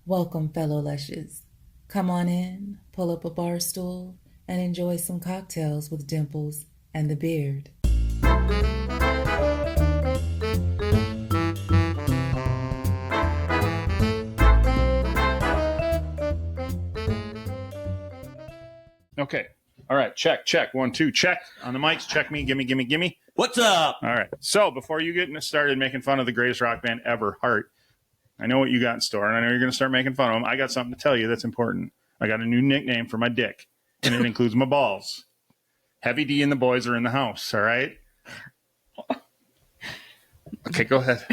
Welcome, fellow lushes. Come on in, pull up a bar stool, and enjoy some cocktails with Dimples and the Beard. Okay. All right. Check, check. 1, 2, check. On the mics, check me. Gimme. What's up? All right. So before you get started making fun of the greatest rock band ever, Heart, I know what you got in store, and I know you're going to start making fun of them. I got something to tell you that's important. I got a new nickname for my dick, and it includes my balls. Heavy D and the boys are in the house, all right? Okay, go ahead.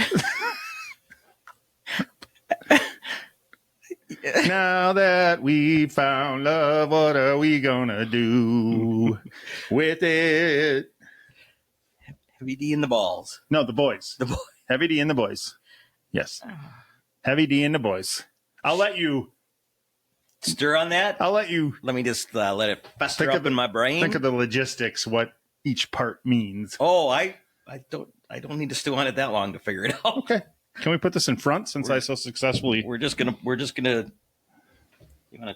Now that we found love, what are we going to do with it? Heavy D in the balls. No, the boys. The boy. Heavy D and the boys. Yes. Heavy D and the boys. I'll let you Stir on that. Let me just let it fester up in my brain. Think of the logistics, what each part means. Oh, I don't need to stew on it that long to figure it out. Okay. Can we put this in front since I so successfully? We're just gonna. You wanna?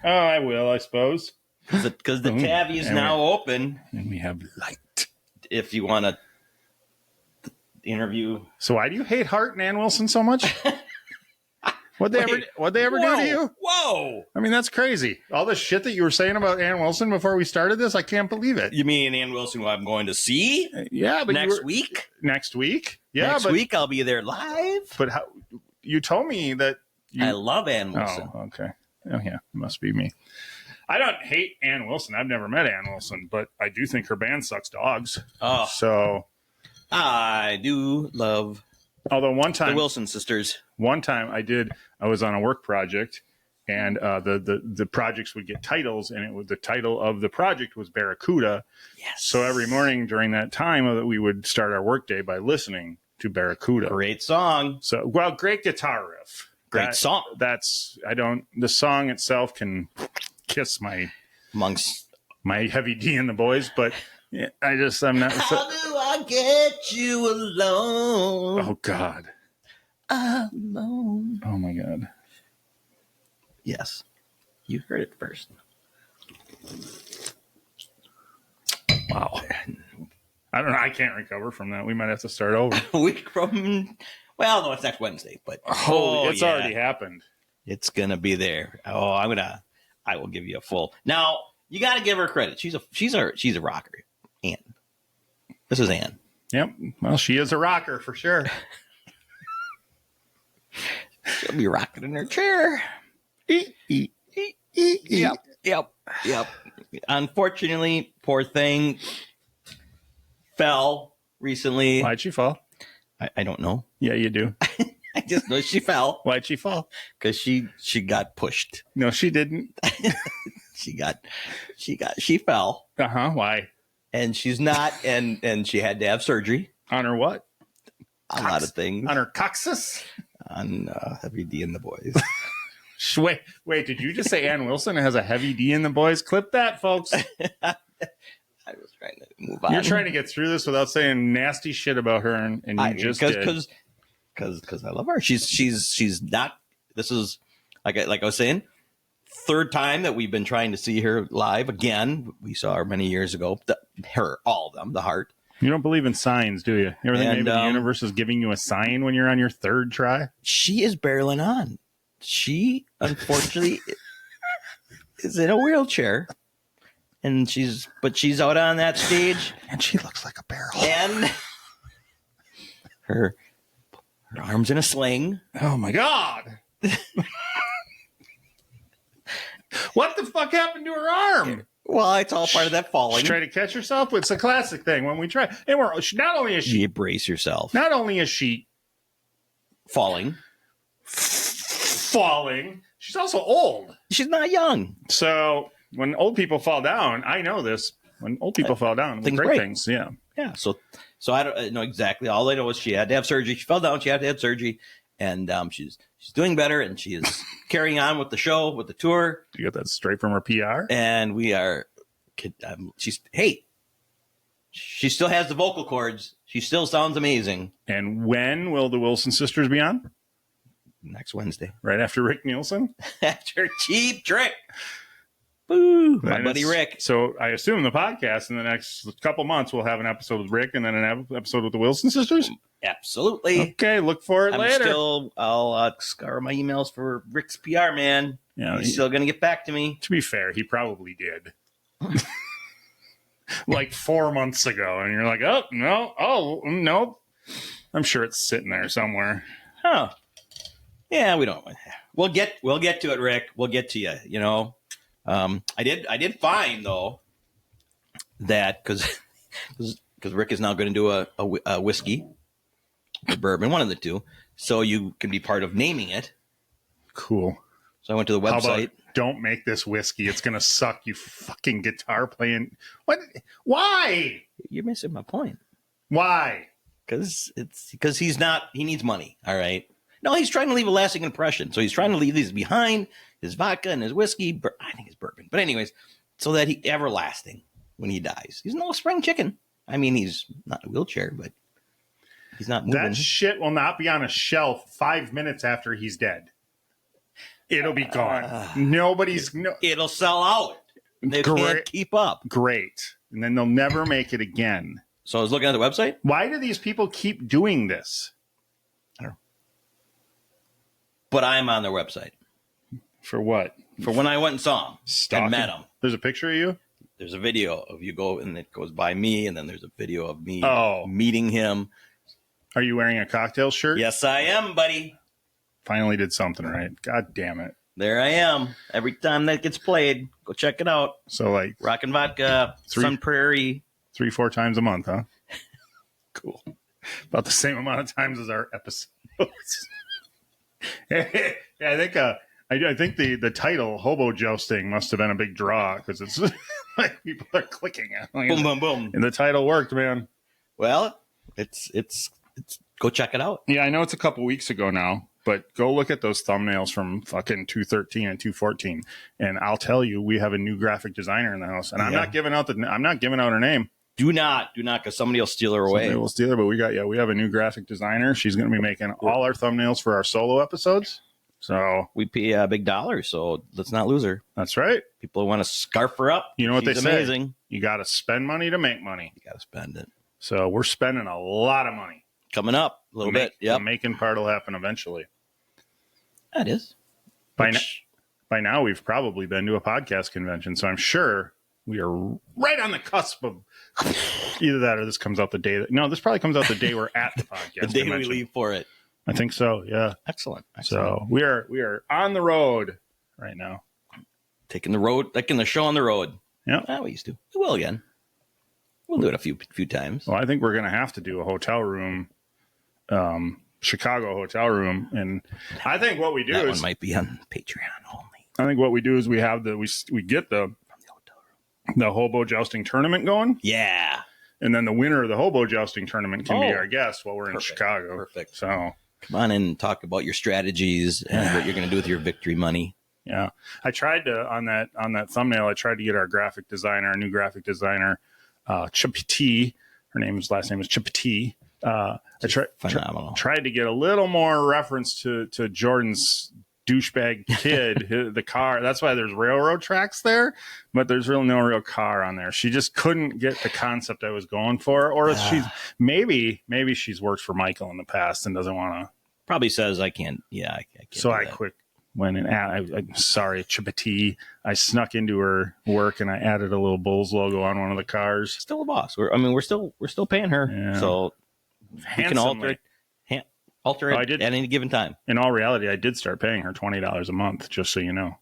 Oh, I will, I suppose. Because the tabby is now open, and we have light. If you want to interview. So why do you hate Hart and Ann Wilson so much? What'd they ever do to you? Whoa! I mean, that's crazy. All the shit that you were saying about Ann Wilson before we started this, I can't believe it. You mean Ann Wilson, who I'm going to see? Yeah, but next week. Next week? Yeah, next week I'll be there live. But how? You told me that. I love Ann Wilson. Oh, okay. Oh, yeah. It must be me. I don't hate Ann Wilson. I've never met Ann Wilson, but I do think her band sucks dogs. Oh, so I do love. Although one time, the Wilson sisters. One time I was on a work project, and the projects would get titles, and the title of the project was Barracuda. Yes. So every morning during that time, we would start our workday by listening to Barracuda. Great song. So, great guitar riff. Great song. The song itself can kiss amongst my Heavy D and the boys, but yeah, I'm not. How do I get you alone? Oh God. Alone. Oh my God. Yes. You heard it first. Wow. I don't know. I can't recover from that. We might have to start over. No, it's next Wednesday, but it's already happened. It's gonna be there. Oh, I will give you a full. Now, you got to give her credit. She's a rocker. Ann. This is Ann. Yep. Well, she is a rocker for sure. She'll be rocking in her chair. Yep. Unfortunately, poor thing fell recently. Why'd she fall? I don't know. Yeah, you do. I just know she fell. Why'd she fall? Because she got pushed. No, she didn't. She fell. Why? And she's not, and she had to have surgery. On her what? A lot of things. On her coccyx? On Heavy D and the boys. Wait, did you just say Ann Wilson has a Heavy D in the boys? Clip that, folks. I was trying to move on. You're trying to get through this without saying nasty shit about her, and you just did. Because I love her. She's not. This is like I was saying. Third time that we've been trying to see her live again. We saw her many years ago. All of them. The Heart. You don't believe in signs, do you? You ever think maybe the universe is giving you a sign when you're on your third try? She is barreling on. She unfortunately is in a wheelchair. And she's out on that stage, and she looks like a barrel. And her arm's in a sling. Oh my God! What the fuck happened to her arm? Well, it's all part of that falling. She tried to catch herself. It's a classic thing when we try. And not only is she brace yourself. Not only is she falling. She's also old. She's not young. So. When old people fall down, I know this. When old people fall down, things break break. Things, yeah. Yeah. So I don't know exactly. All I know is she had to have surgery. She fell down. She had to have surgery, and she's doing better, and she is carrying on with the show, with the tour. You got that straight from her PR. And we are. She still has the vocal cords. She still sounds amazing. And when will the Wilson sisters be on? next Wednesday. Right after Rick Nielsen? After Cheap Trick. Boo. My And buddy it's- Rick. So I assume the podcast in the next couple months we'll have an episode with Rick and then an episode with the Wilson sisters. Absolutely. Okay, look for it later. I'll scour my emails for Rick's PR man. Yeah, He's still going to get back to me. to be fair, he probably did. Like 4 months ago, and you're like, oh no. I'm sure it's sitting there somewhere. Oh, yeah. We'll get to it, Rick. We'll get to you. You know, I did find though that because Rick is now going to do a whiskey, or bourbon, one of the two, so you can be part of naming it. Cool. So I went to the How about website. don't make this whiskey? It's gonna suck. You fucking guitar playing. What? Why? You're missing my point. Why? Because he needs money. All right. No, he's trying to leave a lasting impression. So he's trying to leave these behind, his vodka and his whiskey. I think it's bourbon. But anyways, so that he everlasting when he dies. He's no spring chicken. I mean, he's not in a wheelchair, but he's not moving. That shit will not be on a shelf 5 minutes after he's dead. It'll be gone. It'll sell out. They can't keep up. Great. And then they'll never make it again. So I was looking at the website. Why do these people keep doing this? I don't know. But I'm on their website. For what? For when I went and saw him Stalking? and met him. There's a picture of you? There's a video of you go, and it goes by me, and then there's a video of me meeting him. Are you wearing a cocktail shirt? Yes, I am, buddy. Finally did something right. God damn it. There I am. Every time that gets played, go check it out. So like Rockin' Vodka, Sun Prairie. 3-4 times a month, huh? Cool. About the same amount of times as our episodes. Yeah, I think the title "Hobo Jousting" must have been a big draw because it's like people are clicking it. Like, Boom, boom, boom. And the title worked, man. Well, it's go check it out. Yeah, I know it's a couple weeks ago now, but go look at those thumbnails from fucking 213 and 214, and I'll tell you, we have a new graphic designer in the house, and I'm not giving out her name. Do not, because somebody will steal her away. Somebody will steal her, but we have a new graphic designer. She's going to be making all our thumbnails for our solo episodes. So we pay a big dollar, so let's not lose her. That's right. People want to scarf her up. You know what She's they say? Amazing. You got to spend money to make money. You got to spend it. So we're spending a lot of money. Coming up a little bit. The making part will happen eventually. That is. By now, we've probably been to a podcast convention, so I'm sure we are right on the cusp of either that or this comes out the day that. No, this probably comes out the day we're at the podcast the day convention. we leave for it. I think so. Yeah. Excellent. So we are on the road right now. Taking the show on the road. Yeah. We used to. We will again. We'll do it a few times. Well, I think we're going to have to do a hotel room, Chicago hotel room, and I think what we do that is one might be on Patreon only. I think what we do is we have we get the hobo jousting tournament going. Yeah. And then the winner of the hobo jousting tournament can be our guest while we're in Chicago. Perfect. So come on in and talk about your strategies and what you're going to do with your victory money. Yeah. I tried to on that thumbnail, I tried to get our new graphic designer, Chippy T. Last name is Chippy T. Phenomenal. Tried to get a little more reference to Jordan's douchebag kid, the car. That's why there's railroad tracks there, but there's really no real car on there. She just couldn't get the concept I was going for, or she's maybe she's worked for Michael in the past and doesn't want to. Probably says I can't. Yeah, I can't. So I quick went and I'm sorry, Chippy. I snuck into her work and I added a little Bulls logo on one of the cars. Still a boss. We're still paying her, Yeah. So we can alter it at any given time. In all reality, I did start paying her $20 a month, just so you know.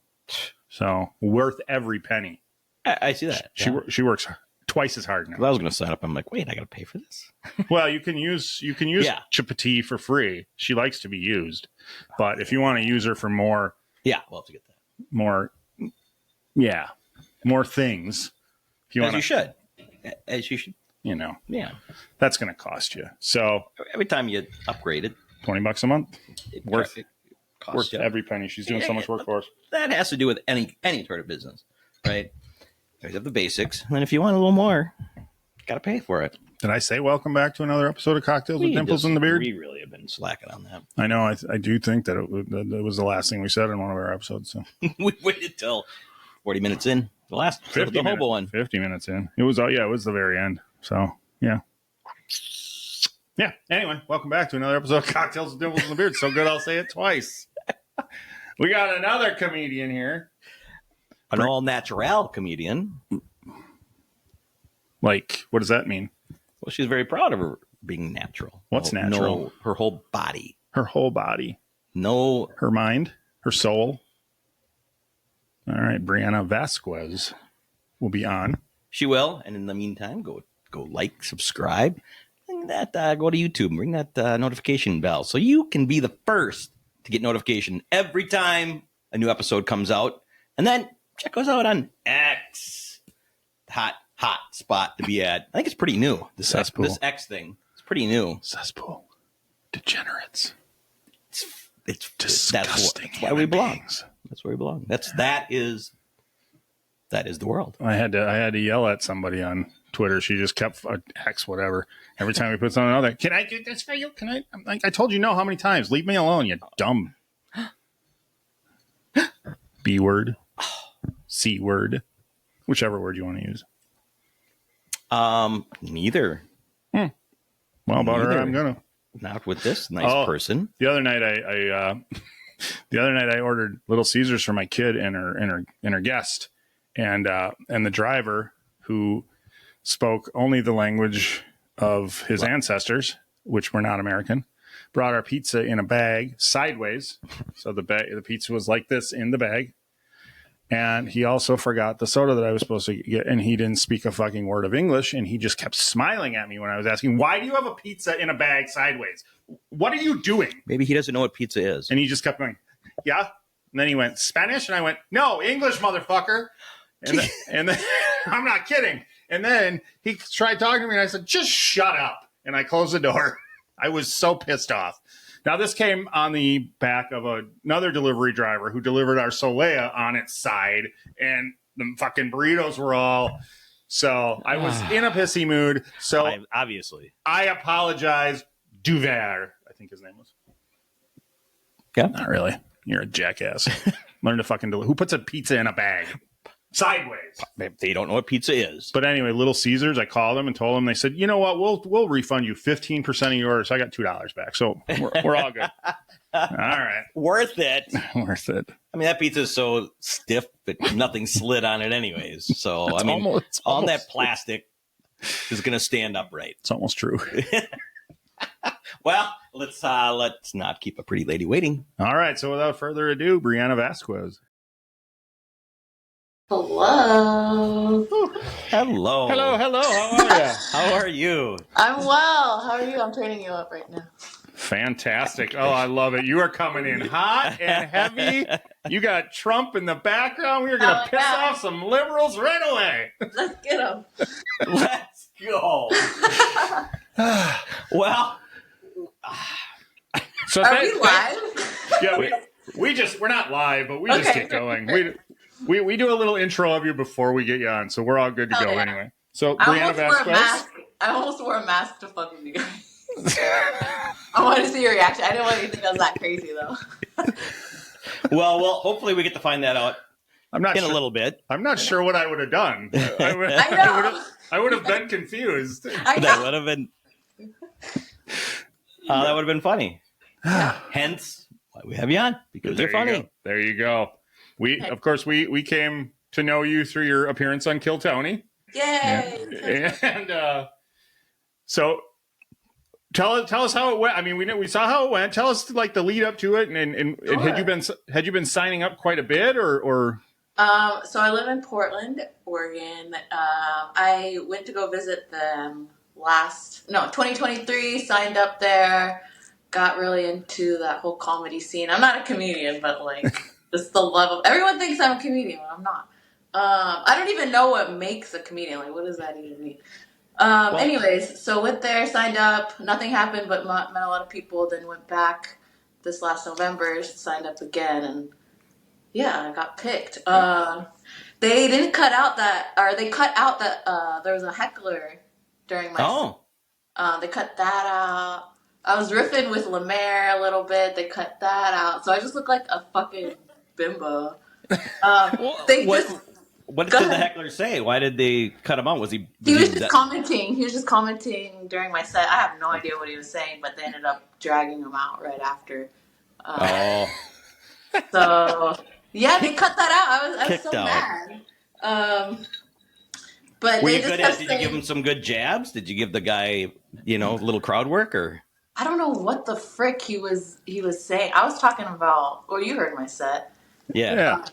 So worth every penny. I see that. She works twice as hard now. I was going to sign up. I'm like, wait, I got to pay for this. Well, you can use Chippy for free. She likes to be used, but if you want to use her for more, we'll have to get that. More things. If you As you should. Yeah. That's going to cost you. So every time you upgrade it, $20 a month, worth costs every penny. She's doing so much work for us. That has to do with any sort of business, right? You have the basics, and then if you want a little more, got to pay for it. Did I say welcome back to another episode of Cocktails with Dimples in the Beard? We really have been slacking on that. I know. I do think that it was the last thing we said in one of our episodes. So We waited till 40 minutes in. The last 50 the hobo minutes, one. 50 minutes in. It was the very end. So yeah. Yeah. Anyway, welcome back to another episode of Cocktails with Dimples in the Beard. So good, I'll say it twice. We got another comedian here. An all-natural comedian. Like, what does that mean? Well, she's very proud of her being natural. What's natural? No, her whole body. Her whole body. No. Her mind. Her soul. All right. Brianna Vasquez will be on. She will. And in the meantime, go like, subscribe. Ring that, go to YouTube. Ring that notification bell so you can be the first to get notification every time a new episode comes out. And then check us out on X. Hot spot to be at. I think it's pretty new. This X thing. It's pretty new. Cesspool. Degenerates. It's disgusting. That's why we belong. That's where we belong. That is the world. I had to yell at somebody on Twitter. She just kept X whatever. Every time we put something out there, can I do this for you? Can I? I'm like, I told you no how many times. Leave me alone, you dumb B word, C word, whichever word you want to use. Neither. Well, about her, I'm gonna. Not with this nice person. The other night, I ordered Little Caesars for my kid and her guest, and the driver, who spoke only the language of his ancestors, which were not American, brought our pizza in a bag sideways, so the pizza was like this in the bag. And he also forgot the soda that I was supposed to get, and he didn't speak a fucking word of English, and he just kept smiling at me when I was asking, why do you have a pizza in a bag sideways? What are you doing? Maybe he doesn't know what pizza is. And he just kept going, yeah. And then he went, Spanish? And I went, no, English, motherfucker. And then I'm not kidding. And then he tried talking to me, and I said, just shut up. And I closed the door. I was so pissed off. Now, this came on the back of another delivery driver who delivered our Solea on its side, and the fucking burritos were all... So I was in a pissy mood. So obviously, I apologize. Duver, I think his name was. Yeah. Not really. You're a jackass. Learn to fucking deliver. Who puts a pizza in a bag? Sideways. They don't know what pizza is. But anyway, Little Caesars, I called them and told them, they said, you know what, we'll refund you 15% of your order. So I got $2 back. So we're all good. All right. Worth it. Worth it. I mean, that pizza is so stiff, but nothing slid on it anyways. So, all that plastic is going to stand upright. It's almost true. Well, let's not keep a pretty lady waiting. All right. So without further ado, Brianna Vasquez. Hello. Hello. Hello. How are you? How are you? I'm well. How are you? I'm training you up right now. Fantastic. Oh, I love it. You are coming in hot and heavy. You got Trump in the background. We are going to piss off some liberals right away. Let's get them. Let's go. Well. So are we live? Yeah, we're not live, but we just get going. We do a little intro of you before we get you on, so we're all good to go anyway. So Brianna Vasquez. I almost wore a mask to fuck with you guys. I wanted to see your reaction. I didn't want you to think I was that crazy though. Well, hopefully we get to find that out a little bit. I'm not sure what I would have done. I would have been confused. That would have been. That would have been funny. Hence why we have you on, because you're funny. There you go. Of course, we came to know you through your appearance on Kill Tony. Yay! And so tell us how it went. I mean, we saw how it went. Tell us like the lead up to it, and Sure. had you been signing up quite a bit, or? So I live in Portland, Oregon. I went to go visit them 2023. Signed up there. Got really into that whole comedy scene. I'm not a comedian, but like. Just the love of everyone thinks I'm a comedian, but I'm not. I don't even know what makes a comedian. Like, what does that even mean? Anyways, so went there, signed up. Nothing happened, but met a lot of people. Then went back this last November, signed up again, and yeah, I got picked. They didn't cut out that, or they cut out that there was a heckler during my They cut that out. I was riffing with Lemaire a little bit. They cut that out. So I just look like a fucking bimbo. They just... What Go did the ahead. heckler say? Why did they cut him out? Was he just commenting. He was just commenting during my set. I have no idea what he was saying, but they ended up dragging him out right after. So yeah, they cut that out. I was so mad. But were they you just good at? Did you give him some good jabs? Did you give the guy, a little crowd work, or? I don't know what the frick he was saying. I was talking about. Well, you heard my set. Yeah.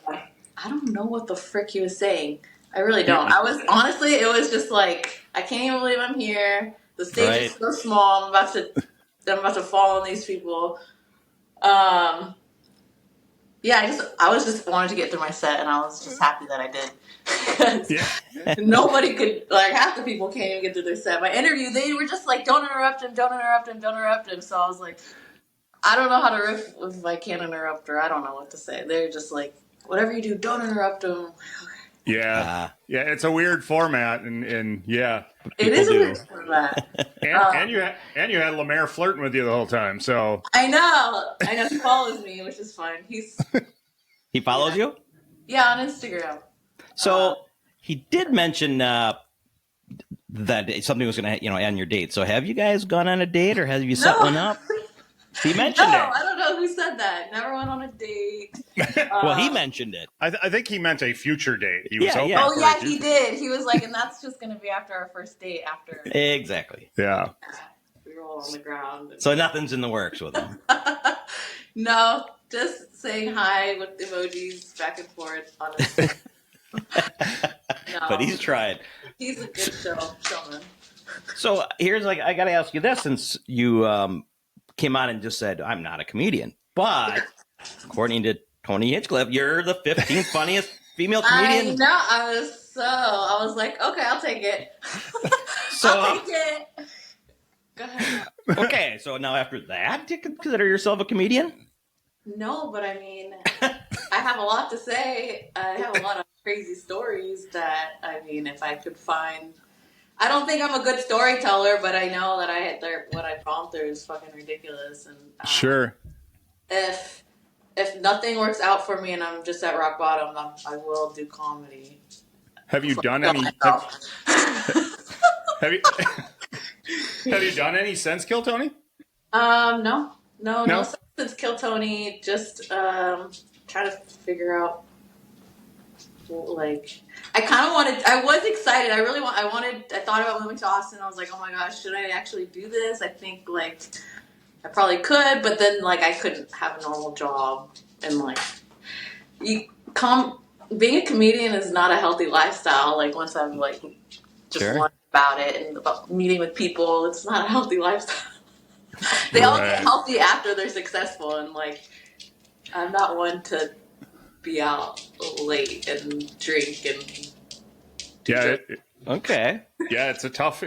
I don't know what the frick he was saying. I really don't. I was honestly, it was just like, I can't even believe I'm here. The stage is so small. I'm about to fall on these people. Yeah, I was just wanted to get through my set, and I was just happy that I did. Nobody could, like, half the people can't even get through their set. My interview, they were just like, don't interrupt him, don't interrupt him, don't interrupt him. So I was like, I don't know how to riff if I can't interrupt her. I don't know what to say. They're just like, whatever you do, don't interrupt him. Yeah. It's a weird format, and yeah. It is a weird format. and you had Lemaire flirting with you the whole time, so. I know. He follows me, which is fun. He follows you? Yeah, on Instagram. So he did mention that something was going to, end your date. So have you guys gone on a date, or have you set one up? He mentioned it. I don't know who said that. Never went on a date. Well, he mentioned it. I think he meant a future date. He was he did. He was like, and that's just going to be after our first date. After exactly. Yeah. We roll on the ground. So nothing's in the works with him. No, just saying hi with emojis back and forth. Honestly. No. But he's tried. He's a good showman. So here's I got to ask you this, since you came on and just said, I'm not a comedian. But according to Tony Hinchcliffe, you're the 15th funniest female comedian. I know. I was like, okay, I'll take it. I'll take it. Go ahead. Okay, so now after that, do you consider yourself a comedian? No, but I mean, I have a lot to say. I have a lot of crazy stories that, I mean, if I could find... I don't think I'm a good storyteller, but I know that what I've gone through is fucking ridiculous. And sure, if nothing works out for me and I'm just at rock bottom, I will do comedy. Have you done any? Have you done any since Kill Tony? No since Kill Tony. Just trying to figure out. Like, I was excited. I thought about moving to Austin. I was like, oh my gosh, should I actually do this? I think, like, I probably could, but then, like, I couldn't have a normal job. And, like, being a comedian is not a healthy lifestyle. Like, once I've, like, just learned about it and about meeting with people, it's not a healthy lifestyle. They all get healthy after they're successful, and, like, I'm not one to be out late and drink and okay. Yeah, it's a tough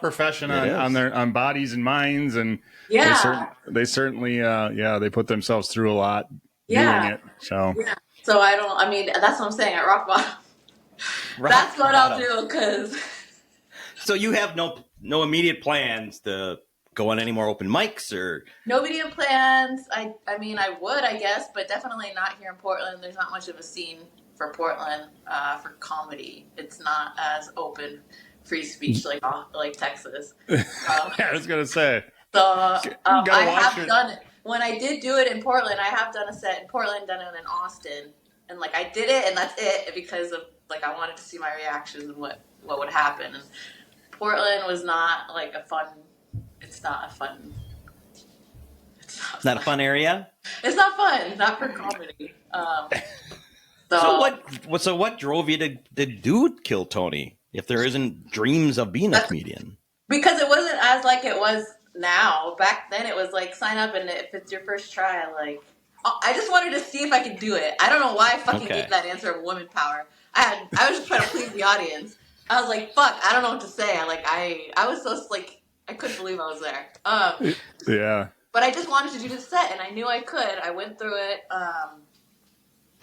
profession on bodies and minds, and they certainly they put themselves through a lot doing it. So so I mean that's what I'm saying, at rock bottom. That's what I'll do, because so you have no immediate plans to go on any more open mics, or no immediate plans. I mean, I would, I guess, but definitely not here in Portland. There's not much of a scene for Portland for comedy. It's not as open, free speech like Texas. I was gonna say. So I have done it. When I did do it in Portland, I have done a set in Portland, done it in Austin, and like I did it, and that's it, because of like I wanted to see my reactions and what would happen. And Portland was not like a fun. It's not a fun. It's not a fun area. It's not fun. Not for comedy. So what drove you to do Kill Tony if there isn't dreams of being a comedian? Because it wasn't as like it was now. Back then, it was like sign up, and if it's your first try, like I just wanted to see if I could do it. I don't know why I fucking gave that answer of woman power. I was just trying to please the audience. I was like, fuck, I don't know what to say. I was so like. I couldn't believe I was there. Yeah. But I just wanted to do the set, and I knew I could. I went through it. I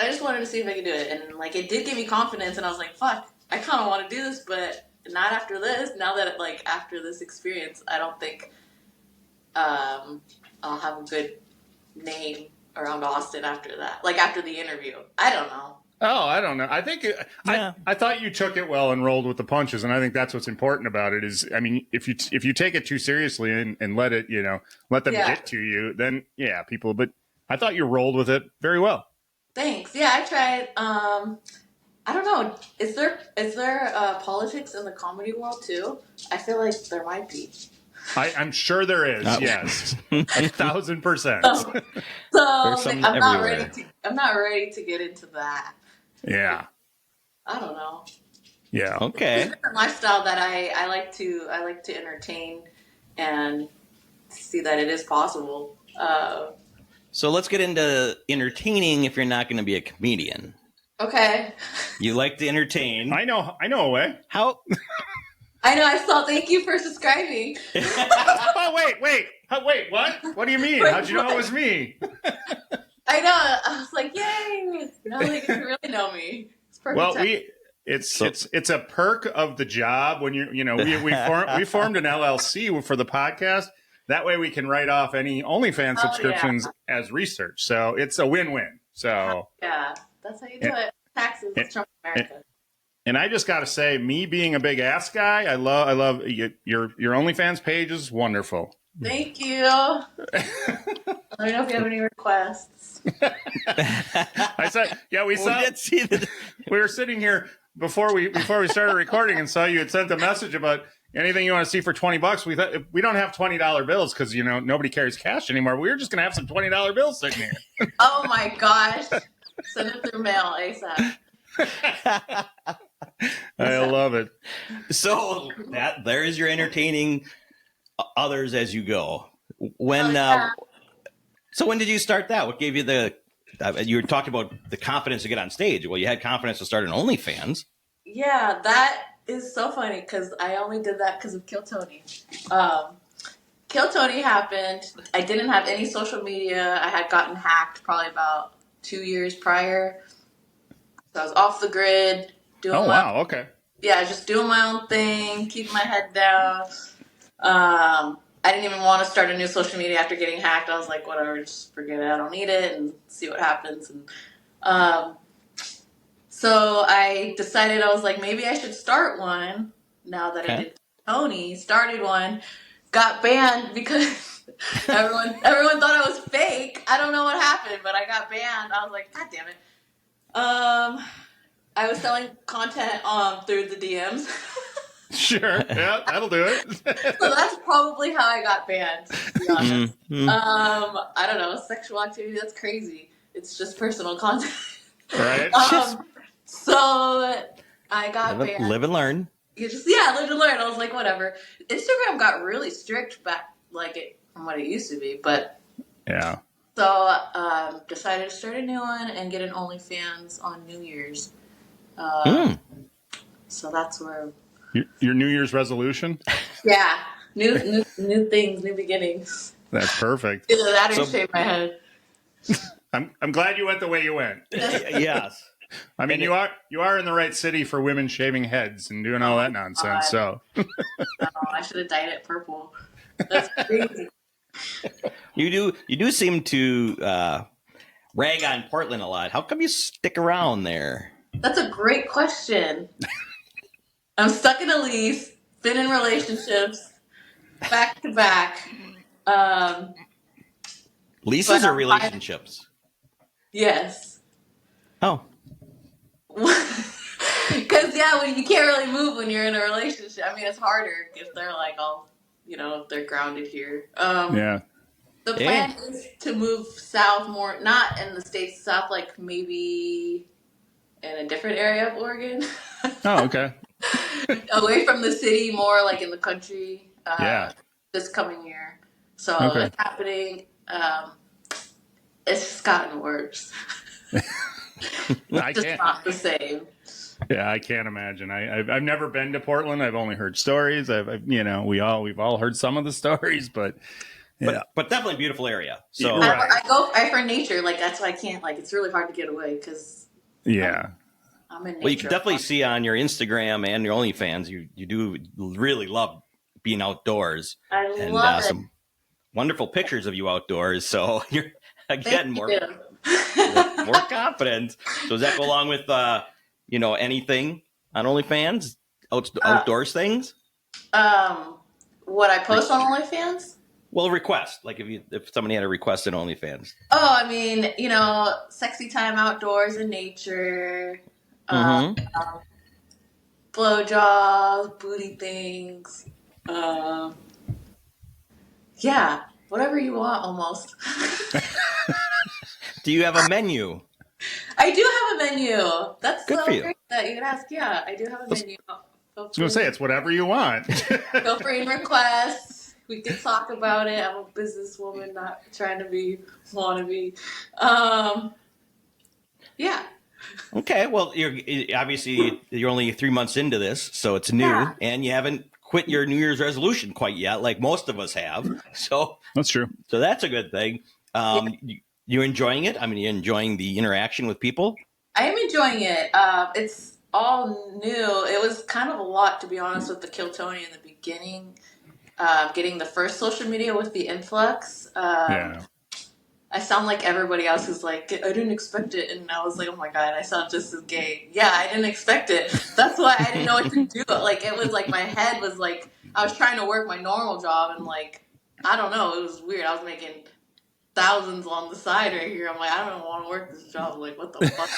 just wanted to see if I could do it. And, like, it did give me confidence, and I was like, fuck, I kind of want to do this, but not after this. Now that like after this experience, I don't think I'll have a good name around Austin after that. Like after the interview, I don't know. Oh, I don't know. I think I thought you took it well and rolled with the punches, and I think that's what's important about it. Is I mean, if you take it too seriously and let it, let them get to you, then people. But I thought you rolled with it very well. Thanks. Yeah, I tried. I don't know. Is there politics in the comedy world too? I feel like there might be. I'm sure there is. Yes, 1,000%. So I'm not ready to get into that. Yeah. I don't know. Yeah. Okay. It's a lifestyle that I like to entertain and see that it is possible. So let's get into entertaining if you're not going to be a comedian. Okay. You like to entertain. I know a way. How? I know. I saw. Thank you for subscribing. Oh wait. What? What do you mean? How'd you know it was me? I know. I was like, yay! Now they can really know me. It's perfect. Well, time. it's a perk of the job when we formed an LLC for the podcast. That way we can write off any OnlyFans subscriptions as research. So it's a win-win. So yeah, that's how you do it. Taxes, Trump America. And I just got to say, me being a big ass guy, I love your OnlyFans page is wonderful. Thank you. Let me know if you have any requests. I said, we did see that. We were sitting here before we started recording and saw you had sent a message about anything you want to see for $20. We thought we don't have $20 bills because nobody carries cash anymore. We were just gonna have some $20 bills sitting here. Oh my gosh! Send it through mail ASAP. I love it. So there is your entertaining others as you go. So when did you start that? What gave you you were talking about the confidence to get on stage. Well, you had confidence to start an OnlyFans. Yeah, that is so funny because I only did that because of Kill Tony. Kill Tony happened. I didn't have any social media. I had gotten hacked probably about 2 years prior. So I was off the grid. Okay. Yeah, just doing my own thing, keeping my head down. I didn't even want to start a new social media after getting hacked. I was like, whatever, just forget it. I don't need it and see what happens. And so I decided, I was like, maybe I should start one now that I did Tony. Started one, got banned because everyone thought I was fake. I don't know what happened, but I got banned. I was like, God damn it. I was selling content through the DMs. Sure. Yeah, that'll do it. So that's probably how I got banned, to be honest. I don't know. Sexual activity, that's crazy. It's just personal content. Right. So I got banned. Live and learn. Live and learn. I was like, whatever. Instagram got really strict back, from what it used to be. But yeah. So decided to start a new one and get an OnlyFans on New Year's. So that's where... Your New Year's resolution? Yeah. New things, new beginnings. That's perfect. Either that or shave my head. I'm glad you went the way you went. Yes. I mean, you are in the right city for women shaving heads and doing all that nonsense. So I should have dyed it purple. That's crazy. You do seem to rag on Portland a lot. How come you stick around there? That's a great question. I'm stuck in a lease, been in relationships, back to back. Leases or relationships? Yes. Oh. Because, when you can't really move when you're in a relationship. I mean, it's harder if they're if they're grounded here. Yeah. The plan is to move south more, not in the States South, maybe in a different area of Oregon. Oh, okay. Away from the city, more in the country. This coming year. So it's happening. It's just gotten worse. It's just not the same. Yeah, I can't imagine. I've never been to Portland. I've only heard stories. We've all heard some of the stories, but definitely a beautiful area. So I go for nature. That's why I can't. It's really hard to get away because. Yeah. I'm in nature. Well, you can definitely see on your Instagram and your OnlyFans, you do really love being outdoors. I And love it. some wonderful pictures of you outdoors. So you're, again, Thank more you. confident. So does that go along with, anything on OnlyFans? Outdoors things? What I post on OnlyFans? Well, request. Like if somebody had a request in OnlyFans. Oh, I mean, sexy time outdoors in nature, Mm-hmm. blowjobs, booty things. Yeah, whatever you want, almost. Do you have a menu? I do have a menu. That's Good so for you. great that you can ask. Yeah, I do have a menu. I was going to say, it's whatever you want. Feel free and request. We can talk about it. I'm a businesswoman, not trying to be wannabe. Yeah. Okay, well, you're only 3 months into this, so it's new, Yeah. and you haven't quit your New Year's resolution quite yet, like most of us have. So That's true. So that's a good thing. You enjoying it? I mean, you enjoying the interaction with people? I am enjoying it. It's all new. It was kind of a lot, to be honest, with the Kill Tony in the beginning. Getting the first social media with the influx. Yeah. I sound like everybody else who's like, I didn't expect it. And I was like, oh my God, I sound just as gay. Yeah, I didn't expect it. That's why I didn't know what to do. Like, it was like my head was like, I was trying to work my normal job and like, I don't know, it was weird. I was making thousands on the side right here. I'm like, I don't want to work this job. Like, what the fuck?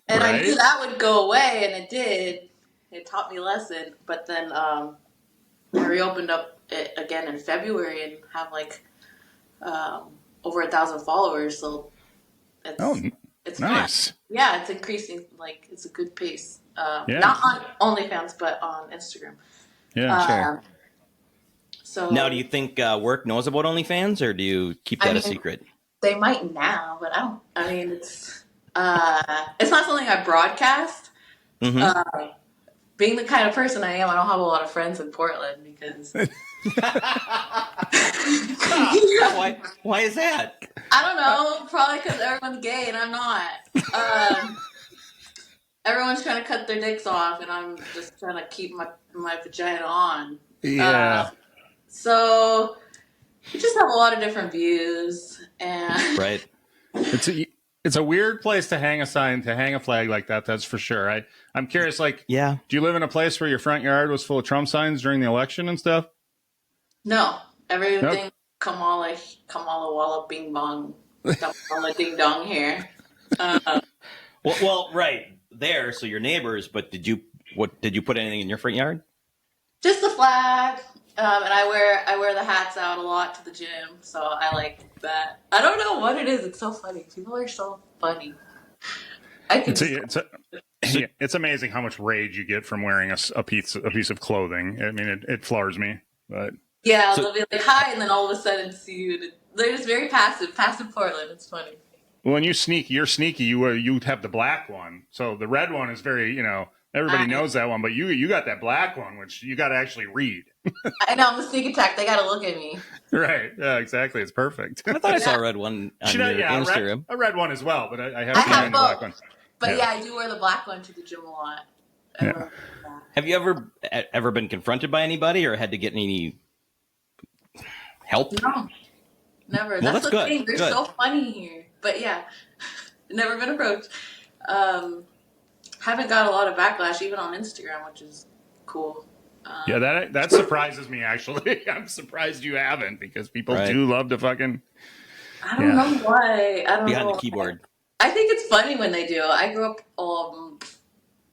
And I knew that would go away, and it did. It taught me a lesson. But then I reopened up it again in February and have like over 1,000 followers. So it's nice. fun. Yeah, it's increasing. Like, it's a good pace. Yeah. Not on OnlyFans, but on Instagram. Yeah, sure. So Now, do you think work knows about OnlyFans, or do you keep that a secret? They might now, but I don't. I mean, it's not something I broadcast. Mm-hmm. Being the kind of person I am, I don't have a lot of friends in Portland because. Why is that? I don't know. Probably because everyone's gay and I'm not. Everyone's trying to cut their dicks off, and I'm just trying to keep my vagina on. Yeah. So we just have a lot of different views, and Right. It's a weird place to hang a sign, to hang a flag like that. That's for sure. I'm curious. Like, Yeah. Do you live in a place where your front yard was full of Trump signs during the election and stuff? No, everything Kamala Walla Bing Bong, Kamala Ding Dong here. Well, right there. So your neighbors, but did you put anything in your front yard? Just the flag, and I wear the hats out a lot to the gym, so I like that. I don't know what it is. It's so funny. People are so funny. It's amazing how much rage you get from wearing a piece of clothing. I mean, it floors me, but. Yeah, they'll be like, hi, and then all of a sudden see you. They're just very passive Portland. It's funny. Well, when you're sneaky, you have the black one. So the red one is very, everybody knows that one, but you got that black one, which you got to actually read. I know, I'm a sneak attack. They got to look at me. Right. Yeah, exactly. It's perfect. I thought I saw a red one on your Instagram. A red one as well, but I haven't seen the black one. But yeah, I do wear the black one to the gym a lot. Yeah. Have you ever been confronted by anybody or had to get any help? No, never. Well, that's the good. thing. They're so funny here. But yeah, never been approached. Haven't got a lot of backlash even on Instagram, which is cool. Yeah, that surprises me, actually. I'm surprised you haven't, because people do love to fucking... I don't know why. I don't know. Behind the keyboard. I think it's funny when they do. I grew up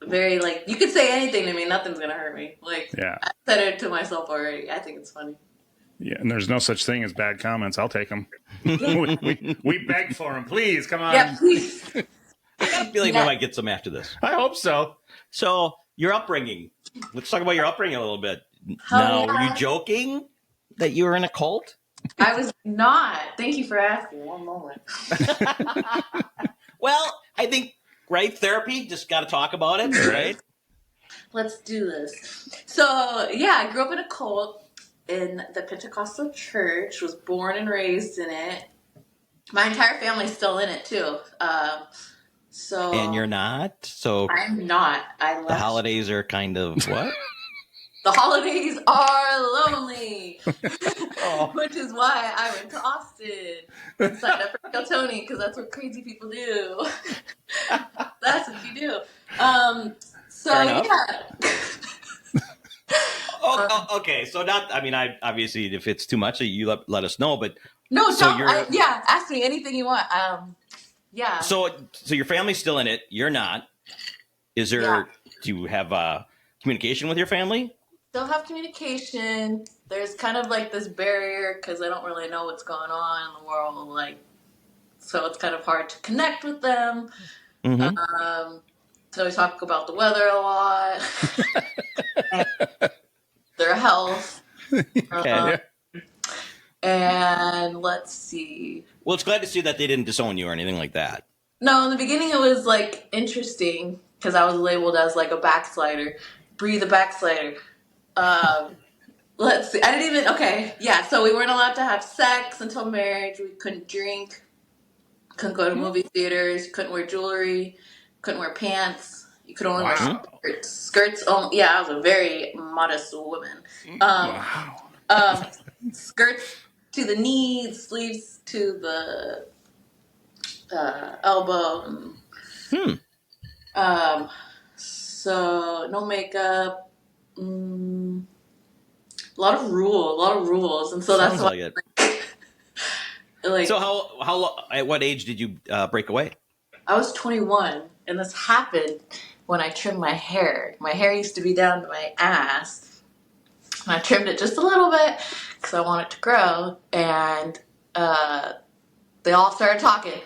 very, like, you could say anything to me, nothing's going to hurt me. Like, I said it to myself already. I think it's funny. Yeah, and there's no such thing as bad comments. I'll take them. we beg for them. Please, come on. Yeah, please. I got a feeling we might get some after this. I hope so. So, your upbringing. Let's talk about your upbringing a little bit. Now, were you joking that you were in a cult? I was not. Thank you for asking. One moment. Well, I think, therapy, just got to talk about it, right? Let's do this. So, yeah, I grew up in a cult in the Pentecostal church, was born and raised in it. My entire family's still in it, too. So And you're not? So I'm not. I left. the holidays are kind of what? The holidays are lonely, Oh. which is why I went to Austin and signed up for Kill Tony, because that's what crazy people do. That's what you do. So Fair enough. yeah. Okay. So not, I mean, I obviously, if it's too much, you let us know, but No, so don't. Yeah, ask me anything you want. Yeah. so your family's still in it. You're not. Is there, Yeah. do you have communication with your family? Still have communication. There's kind of like this barrier because I don't really know what's going on in the world. Like, so it's kind of hard to connect with them. Mm-hmm. So we talk about the weather a lot, their health. Okay. And let's see. Well, it's glad to see that they didn't disown you or anything like that. No, in the beginning it was like interesting because I was labeled as like a backslider. Bree the backslider. Let's see. I didn't even. Okay, yeah. So we weren't allowed to have sex until marriage. We couldn't drink. Couldn't go to movie theaters. Couldn't wear jewelry. Couldn't wear pants. You could only wear skirts. Skirts. Only. Yeah, I was a very modest woman. Skirts to the knees, sleeves to the elbow. So no makeup. A lot of rules, and so Sounds that's why. like it. Like, So how at what age did you break away? I was 21, and this happened when I trimmed my hair. My hair used to be down to my ass, and I trimmed it just a little bit because I want it to grow. And they all started talking,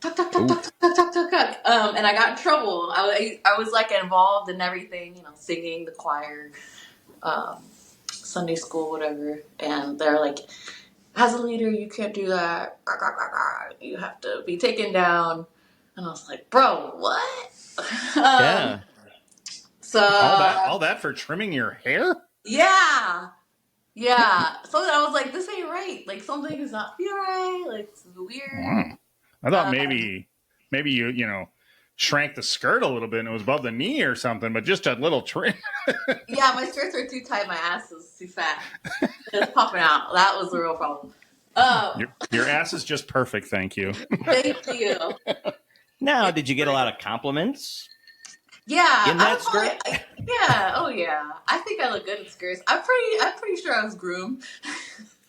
talk, talk, talk, talk, talk, talk, talk, talk. And I got in trouble. I was like involved in everything, singing, the choir, Sunday school, whatever. And they're like, as a leader, you can't do that. You have to be taken down. And I was like, bro, what? Yeah. So all that for trimming your hair? Yeah. So I was like, this ain't right. Like, something does not feel right. Like, this is weird. Wow. I thought maybe you shrank the skirt a little bit and it was above the knee or something, but just a little trim. Yeah, my skirts were too tight. My ass was too fat. It was popping out. That was the real problem. Your ass is just perfect. Thank you. Thank you. Now, did you get a lot of compliments? Yeah. In that skirt? Yeah. Oh, yeah. I think I look good in skirts. I'm pretty sure I was groomed.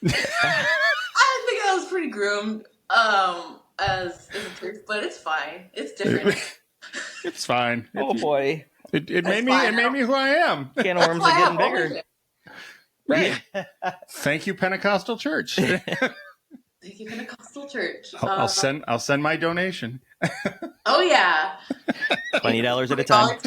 I think I was pretty groomed. As a church, but it's fine. It's different. It's fine. Oh boy. It made me who I am. Can of worms are getting bigger. Right. Thank you, Pentecostal Church. Thank you, Pentecostal Church. I'll send my donation. Oh yeah. $20 at a time.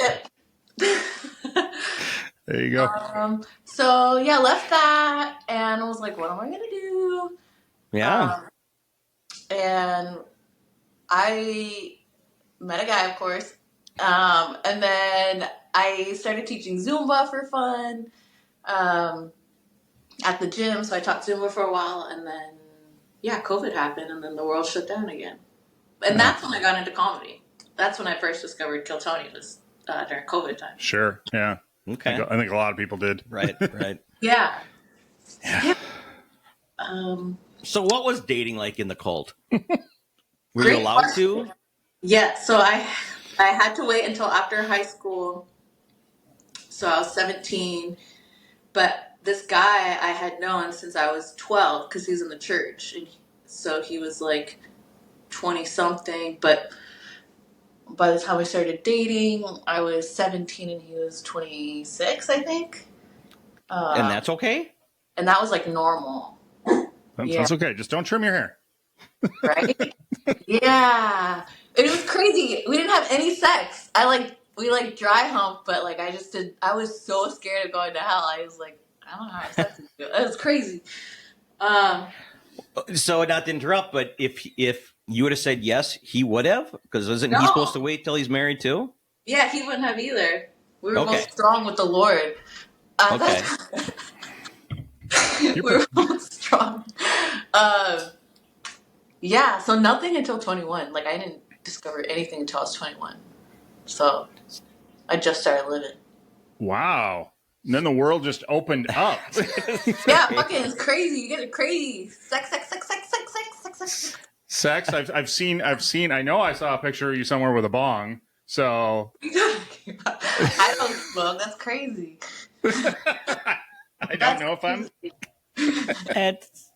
There you go. So yeah, left that and I was like, what am I gonna do? Yeah. And I met a guy, of course. And then I started teaching Zumba for fun at the gym. So I taught Zumba for a while. And then, COVID happened. And then the world shut down again. And that's when I got into comedy. That's when I first discovered Kill Tony, was during COVID time. Sure. Yeah. Okay. I think a lot of people did. Right. Yeah. So what was dating like in the cult? Were Great you allowed question. to? Yeah, so I had to wait until after high school. So I was 17. But this guy I had known since I was 12 because he's in the church. And so he was like 20-something. But by the time we started dating, I was 17 and he was 26, I think. And that's okay? And that was like normal. That's okay. Just don't trim your hair. Right? Yeah. It was crazy. We didn't have any sex. We dry hump, but I was so scared of going to hell. I was like, I don't know how to have sex with you. It was crazy. So not to interrupt, but if you would have said yes, he would have? Because isn't he No. supposed to wait till he's married too? Yeah, he wouldn't have either. We were Okay. both strong with the Lord. Okay. We were both strong. Yeah, so nothing until 21. Like, I didn't discover anything until I was 21. So I just started living. Wow. And then the world just opened up. Yeah, fucking it's crazy. You get it crazy. Sex, sex, sex, sex, sex, sex, sex, sex. Sex. I've seen. I know I saw a picture of you somewhere with a bong. So I don't smoke. That's crazy. I don't know if I'm. That's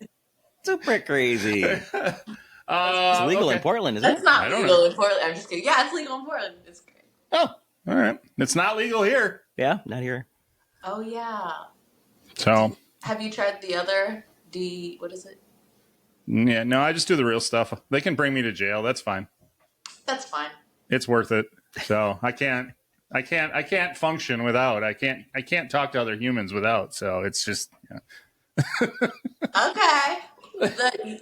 super crazy. It's legal in Portland, isn't That's it? not I don't legal know. in Portland. I'm just kidding. Yeah, it's legal in Portland. It's great. Oh, all right. It's not legal here. Yeah, not here. Oh yeah. So Have you tried the other what is it? yeah, no, I just do the real stuff. They can bring me to jail. That's fine. That's fine. It's worth it. So I can't function without. I can't talk to other humans without. So it's just. Yeah. Okay.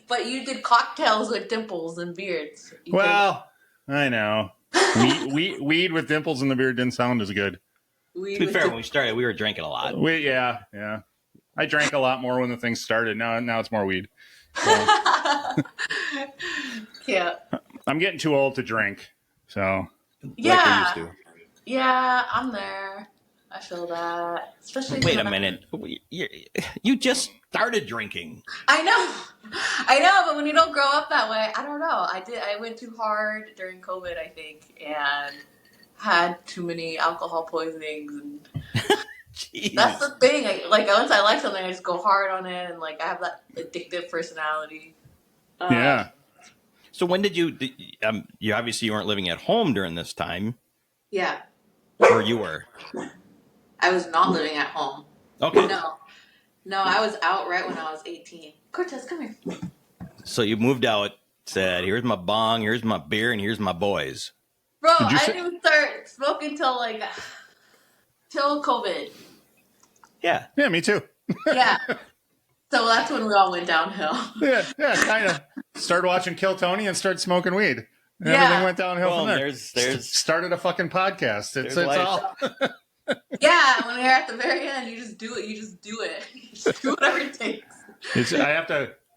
But you did cocktails with dimples and beards. Well, I know. Weed with dimples in the beard didn't sound as good. To be fair, when we started, we were drinking a lot. Yeah. I drank a lot more when the thing started. Now it's more weed. So, yeah. I'm getting too old to drink. So Yeah. Like we used to. Yeah, I'm there. I feel that. Especially Wait a minute. You just started drinking. I know, but when you don't grow up that way, I don't know. I went too hard during COVID, I think, and had too many alcohol poisonings, and Jeez. that's the thing. Once I like something, I just go hard on it, and I have that addictive personality. yeah. So when did you obviously you weren't living at home during this time, Yeah, or you were? I was not living at home. Okay. No, I was out right when I was 18. Cortez, come here. So you moved out, said, "Here's my bong, here's my beer, and here's my boys." Bro, Did you I say- didn't start smoking till COVID. Yeah. Yeah, me too. Yeah. So that's when we all went downhill. Yeah, kind of. Started watching Kill Tony and started smoking weed. And Yeah. everything went downhill Well, from there. there's Started a fucking podcast. It's life. all. Yeah, when you're at the very end, you just do it. You just do it. You just do whatever it takes.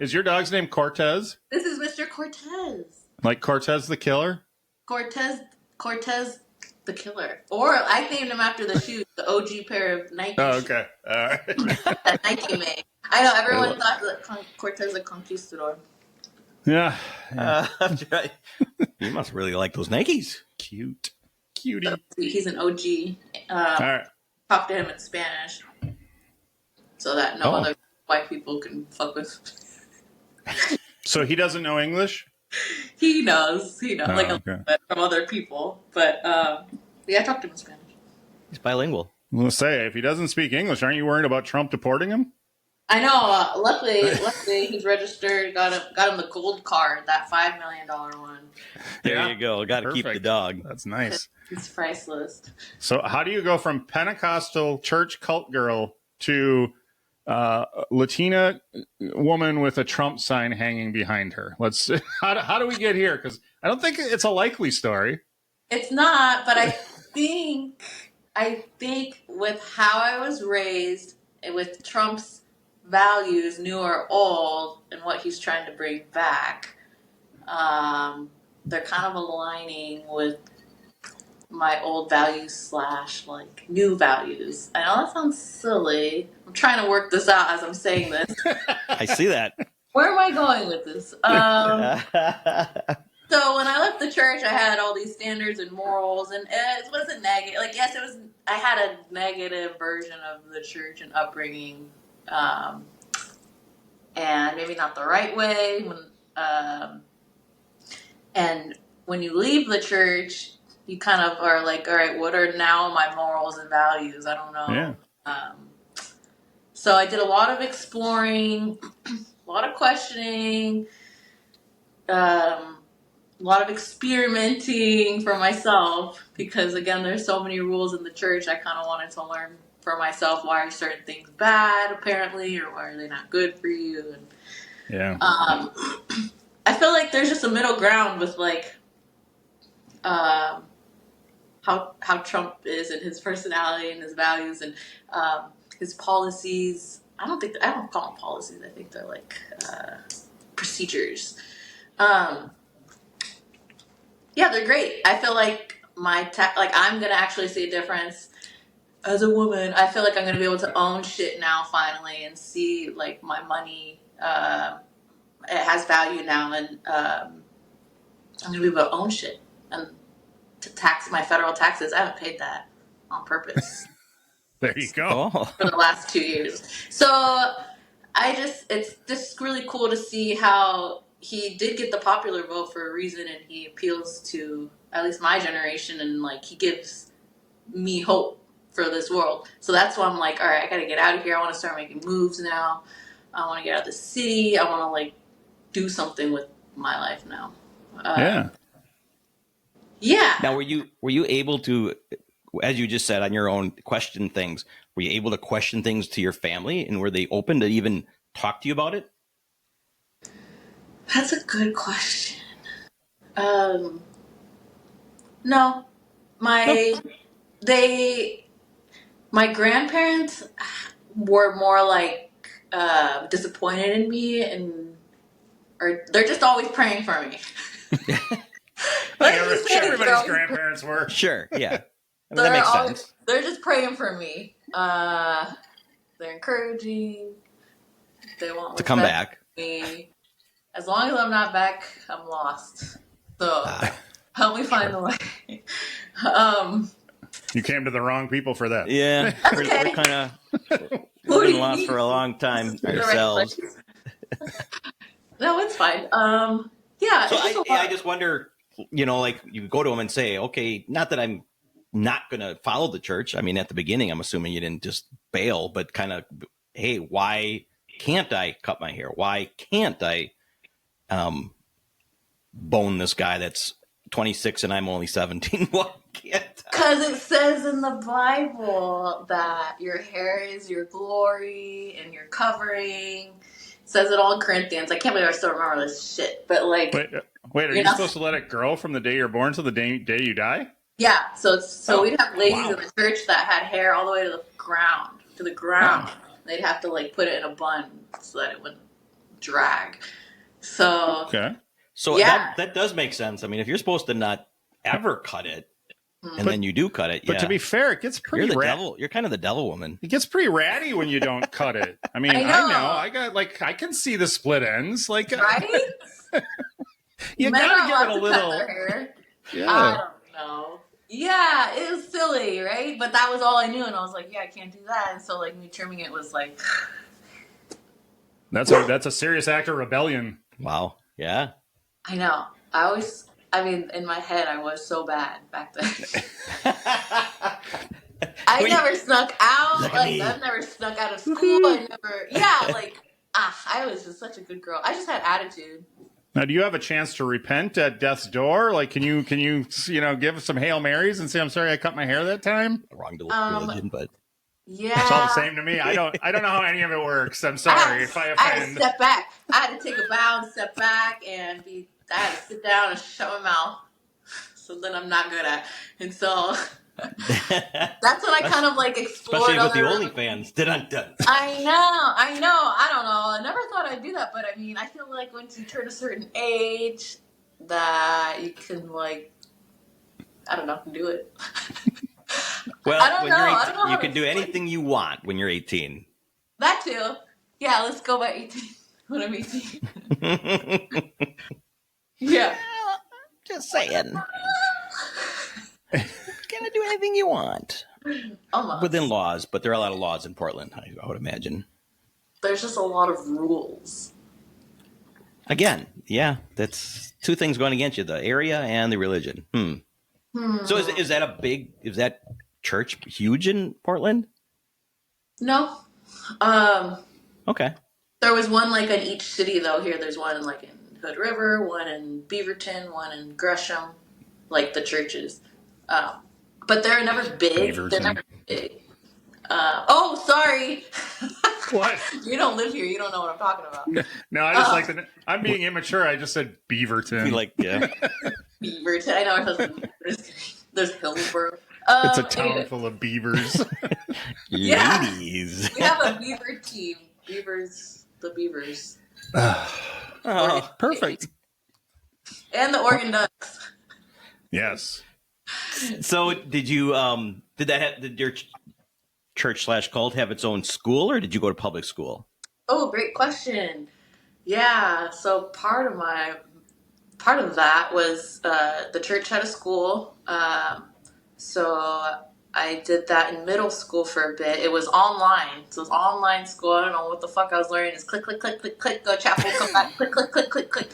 Is your dog's name Cortez? This is Mr. Cortez. Like Cortez the Killer? Cortez the Killer. Or I named him after the shoes, the OG pair of Nike Oh, shoes okay. All right. that Nike made. I know, everyone thought that Cortez the Conquistador. Yeah. You must really like those Nikes. Cute. Cutie. So he's an OG. All right. Talk to him in Spanish so that no other white people can fuck with. So he doesn't know English? He knows, Oh, a okay. little bit from other people. But yeah, I talked to him in Spanish. He's bilingual. We'll say, if he doesn't speak English, aren't you worried about Trump deporting him? I know. Luckily, he's registered. Got him the gold card, that $5 million one. There Yeah. you go. Got to keep the Perfect. dog. That's nice. It's priceless. So how do you go from Pentecostal church cult girl to Latina woman with a Trump sign hanging behind her? How do we get here? Because I don't think it's a likely story. It's not, but I think with how I was raised and with Trump's values, new or old, and what he's trying to bring back, they're kind of aligning with my old values / new values. I know that sounds silly. I'm trying to work this out as I'm saying this. I see that. Where am I going with this? So when I left the church, I had all these standards and morals, and it wasn't negative. Yes, it was. I had a negative version of the church and upbringing, and maybe not the right way. And when you leave the church, you kind of are like, all right, what are now my morals and values? I don't know. Yeah. So I did a lot of exploring, a lot of questioning, a lot of experimenting for myself, because again, there's so many rules in the church. I kind of wanted to learn for myself, why are certain things bad apparently, or why are they not good for you? And Yeah. I feel like there's just a middle ground with how Trump is and his personality and his values and his policies. I don't call them policies. I think they're procedures. Yeah, they're great. I feel like I'm gonna actually see a difference as a woman. I feel like I'm gonna be able to own shit now finally and see like my money. It has value now, and I'm gonna be able to own shit and to tax my federal taxes. I haven't paid that on purpose There you go. Oh, for the last 2 years. So it's just really cool to see how he did get the popular vote for a reason, and he appeals to at least my generation, and like he gives me hope for this world. So that's why I'm like, all right, I gotta get out of here. I want to start making moves now. I want to get out of the city. I want to like do something with my life now. Yeah. Yeah. now were you able to, as you just said, on your own, question things? Were you able to question things to your family, and were they open to even talk to you about it? That's a good question. No, my my grandparents were more like disappointed in me, or they're just always praying for me. Let's just say Everybody's they're always- grandparents were. Sure, yeah, I mean, that they're makes always- sense. They're just praying for me. They're encouraging. They want To come respect back. for me. As long as I'm not back, I'm lost. So help me find the way. You came to the wrong people for that. Yeah, we're kind of Who do been you lost need? for a long time The right ourselves. place. No, it's fine. Yeah, So it's just a lot. I just wonder, like you go to them and say, okay, not that I'm not going to follow the church. I mean, at the beginning, I'm assuming you didn't just bail, but kind of, hey, why can't I cut my hair? Why can't I bone this guy that's 26 and I'm only 17? Why can't I? Because it says in the Bible that your hair is your glory and your covering. It says it all in Corinthians. I can't believe I still remember this shit. But like, Wait, are you know? supposed to let it grow from the day you're born to the day you die? yeah. So we'd have ladies wow. in the church that had hair all the way to the ground. Oh. They'd have to like put it in a bun so that it wouldn't drag. So Okay. So Yeah. that does make sense. I mean, if you're supposed to not ever cut it, and then you do cut it, But yeah, to be fair, it gets pretty you're the ratty. devil. You're kind of the devil woman. It gets pretty ratty when you don't cut it. I mean, I I know. know. I got I can see the split ends. Like, right? you Men gotta are give allowed it a to cut little. their hair. I Yeah. don't know. Yeah, it was silly, right? But that was all I knew, and I was like, yeah, I can't do that. And so, like, me trimming it was like, That's a serious act of rebellion. Wow. Yeah. I know. In my head, I was so bad back then. I Well, never snuck out. Look at Like, me. I've never snuck out of school. I was just such a good girl. I just had attitude. Now, do you have a chance to repent at death's door? Like, can you give some Hail Marys and say, "I'm sorry, I cut my hair that time"? Wrong religion, but Yeah. It's all the same to me. I don't know how any of it works. I'm sorry if I I had to offend. step back. I had to take a bow and step back and I had to sit down and shut my mouth. Something I'm not good at. And so that's when I kind of like explored. especially with the other- OnlyFans. Dun-dun-dun. I know. I don't know. I never thought I'd do that, but I mean, I feel like once you turn a certain age, that you can like, I don't know, do it. Well, I don't when know. you're I 18, don't know how you to can do explain. anything you want when you're 18. That too. Yeah, let's go by 18 when I'm 18. Yeah. Just saying. Gonna do anything you want. Almost. Within laws, but there are a lot of laws in Portland, I would imagine. There's just a lot of rules. Again, yeah, that's two things going against you, the area and the religion. So is that church huge in Portland? No. Okay. There was one like in each city though. Here there's one like in Hood River, one in Beaverton, one in Gresham, like the churches. But they're never big. Beaverton. They're never big. Oh, sorry. What? You don't live here. You don't know what I'm talking about. No, I just like the. I'm being immature. I just said Beaverton. Be like, yeah. Beaverton. I know there's Hillsborough. It's a town Anyway, full of beavers. Yeah. Ladies. we have a beaver team. The Beavers. Oh, Perfect. And the Oregon Ducks. Yes. So did you did your church/cult have its own school, or did you go to public school? Oh, great question. Yeah, so part of that was the church had a school. So I did that in middle school for a bit. It was online. So it was online school. I don't know what the fuck I was learning. It's click, click, click, click, click, go chapel, come back, click, click, click, click, click,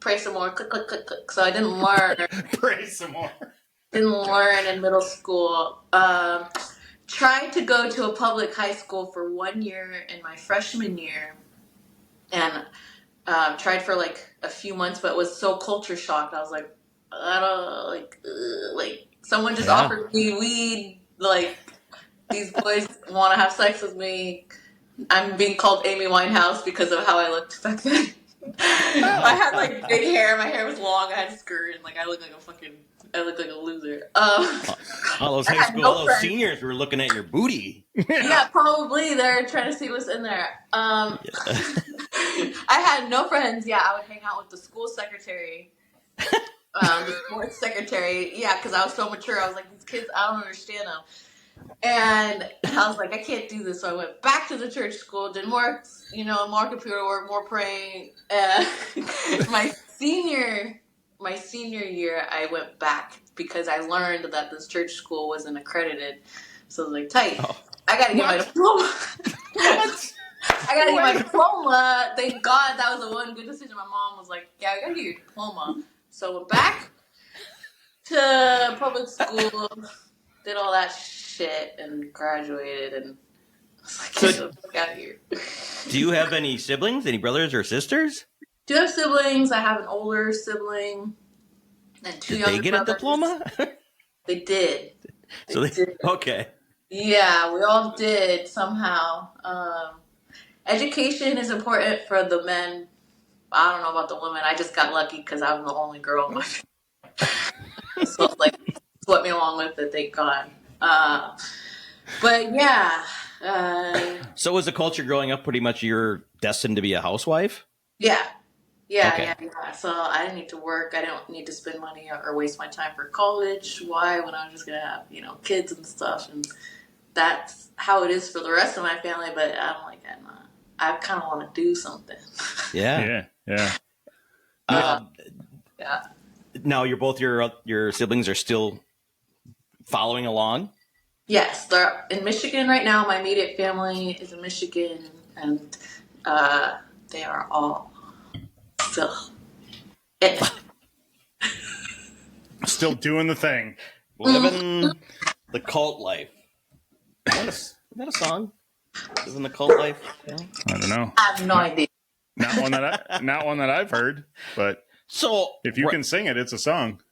pray some more, click, click, click, click. So I didn't learn. Pray some more. Didn't learn in middle school. Tried to go to a public high school for 1 year in my freshman year. And tried for like a few months, but was so culture shocked. I was like, I don't like someone just offered me weed. Like these boys want to have sex with me. I'm being called Amy Winehouse because of how I looked back then. I had like big hair. My hair was long. I had a skirt, and like I looked like a loser. All those high school, all those seniors were looking at your booty. Yeah, probably they're trying to see what's in there. I had no friends. Yeah, I would hang out with the school secretary, the sports secretary. Yeah, because I was so mature. I was like, these kids, I don't understand them. And I was like, I can't do this. So I went back to the church school, did more, more computer work, more praying. My senior year, I went back because I learned that this church school wasn't accredited. So I was like, tight. Oh. I got to get my diploma. I got to get my diploma. Thank God that was the one good decision. My mom was like, yeah, I got to get your diploma. So I went back to public school, did all that shit, and graduated. And I was like, get the fuck out of here. Do you have any siblings, any brothers or sisters? Do have siblings. I have an older sibling and two younger brothers. Did they get a diploma? They did. They did. Okay. Yeah, we all did somehow. Education is important for the men. I don't know about the women. I just got lucky because I'm the only girl in my family. So it's like, swept me along with it, thank God. But yeah. So was the culture growing up pretty much you're destined to be a housewife? Yeah. Yeah. So I didn't need to work. I didn't need to spend money or waste my time for college. Why? When I was just going to have, kids and stuff. And that's how it is for the rest of my family. But I'm like, I kind of want to do something. Yeah. Yeah. Now you're both your siblings are still following along? Yes, they're in Michigan right now. My immediate family is in Michigan, and they are all still in it. Still doing the thing. Living the cult life. Is that a song? Living the cult life? Yeah. I don't know. I have no idea. Not one that I've heard, but so if you can sing it, it's a song.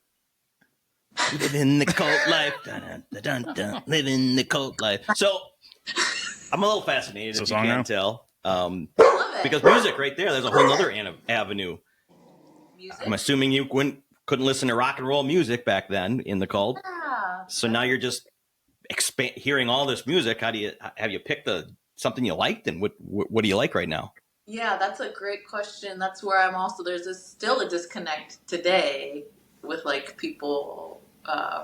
Living the cult life. Dun, dun, dun, dun, living the cult life. So I'm a little fascinated, if you can't tell. Because music right there's a whole other avenue. Music? I'm assuming you couldn't listen to rock and roll music back then in the cult. Yeah. So now you're just hearing all this music. Have you picked something you liked, and what do you like right now? Yeah, that's a great question. That's where I'm also, there's still a disconnect today with like people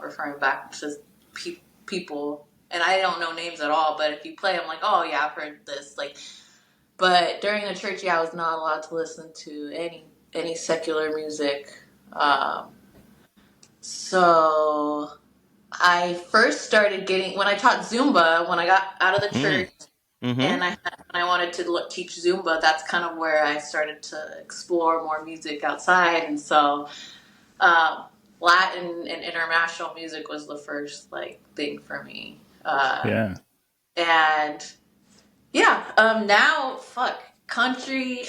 referring back to people, and I don't know names at all, but if you play, I'm like, oh yeah, I've heard this. Like, but during the church, I was not allowed to listen to any secular music. So I first started when I taught Zumba, when I got out of the church, and I wanted to teach Zumba. That's kind of where I started to explore more music outside, and so Latin and international music was the first thing for me. And now country.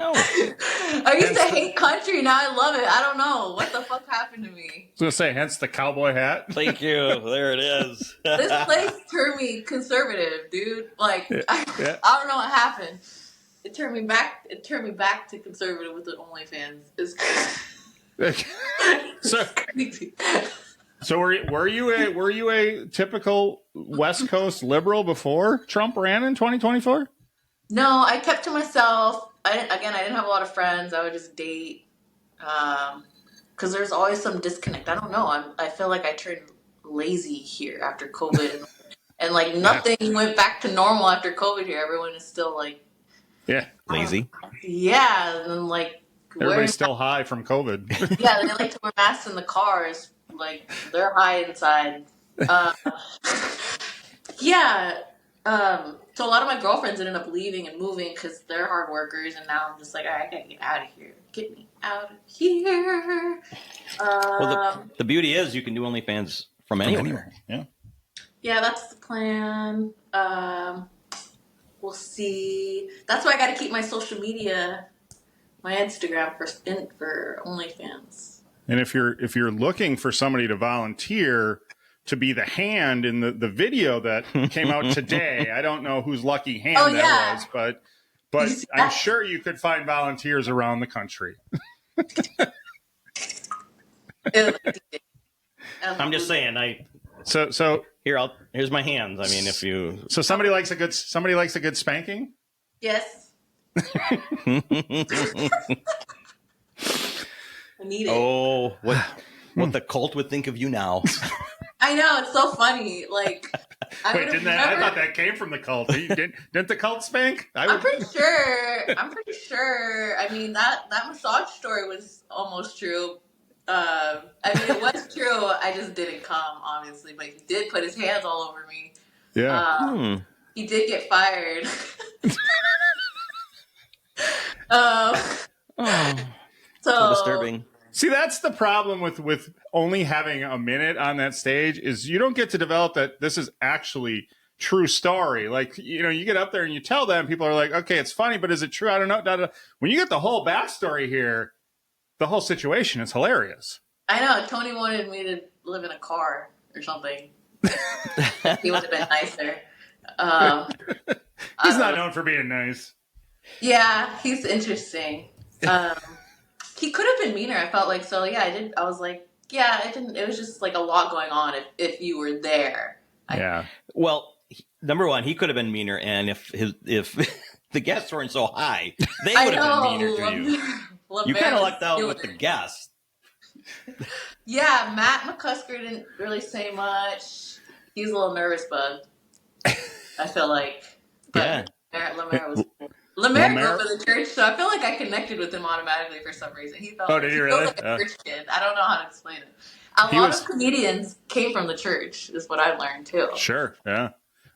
I used to hate country. Now I love it. I don't know what the fuck happened to me. I was gonna say, hence the cowboy hat. Thank you. There it is. This place turned me conservative, dude. I don't know what happened. It turned me back. It turned me back to conservative with the OnlyFans. It's crazy. So were you a typical West Coast liberal before Trump ran in 2024? No, I kept to myself. I didn't have a lot of friends. I would just date. because there's always some disconnect. I don't know. I feel like I turned lazy here after COVID, and like nothing went back to normal after COVID here. Everyone is still like lazy. Yeah, and then like Everybody's still high from COVID. yeah, they like to wear masks in the cars. Like they're high inside. Uh, yeah. So a lot of my girlfriends ended up leaving and moving because they're hard workers, and now I'm just like, all right, I gotta get out of here. Get me out of here. Well, the beauty is you can do OnlyFans from anywhere. Yeah. Yeah, that's the plan. We'll see. That's why I got to keep my social media, my Instagram for OnlyFans. And if you're looking for somebody to volunteer to be the hand in the video that came out today, I don't know whose lucky hand that was, but I'm sure you could find volunteers around the country. I'm just saying. So here's my hands. I mean, if you somebody likes a good spanking. Yes. I need it. Oh, what the cult would think of you now? I know, it's so funny. Like, I thought that came from the cult. Didn't the cult spank? I'm pretty sure. I mean, that massage story was almost true. I mean, it was true. I just didn't come, obviously, but he did put his hands all over me. Yeah. He did get fired. So disturbing. See, that's the problem with only having a minute on that stage is you don't get to develop that this is actually true story. Like, you get up there and you tell them, people are like, okay, it's funny, but is it true? I don't know. Da, da. When you get the whole backstory here, the whole situation is hilarious. I know. Tony wanted me to live in a car or something. He would have been nicer. He's not known for being nice. Yeah, he's interesting. He could have been meaner. I felt like so. Yeah, I did. I was like, yeah, it didn't. It was just like a lot going on. If you were there, Well, number one, he could have been meaner, and if the guests weren't so high, they would have been meaner to you. You kind of lucked out with the guests. Yeah, Matt McCusker didn't really say much. He's a little nervous, bug. I feel like. But Lemaire was. Lemaire grew up in the church, so I feel like I connected with him automatically for some reason. He felt did you really? like a church kid. I don't know how to explain it. A lot of comedians came from the church, is what I've learned too. Sure, yeah.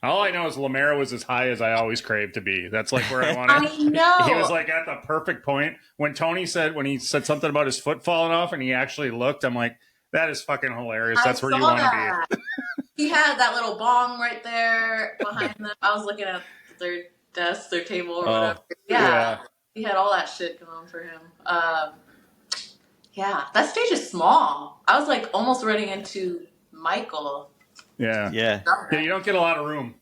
All I know is Lemaire was as high as I always craved to be. That's like where I wanted. I know. He was like at the perfect point. When Tony said something about his foot falling off and he actually looked, I'm like, that is fucking hilarious. That's where you want to be. He had that little bong right there behind them. I was looking at their desk, their table, or whatever. Yeah. He had all that shit going for him. Yeah, that stage is small. I was like almost running into Michael. Yeah. You don't get a lot of room.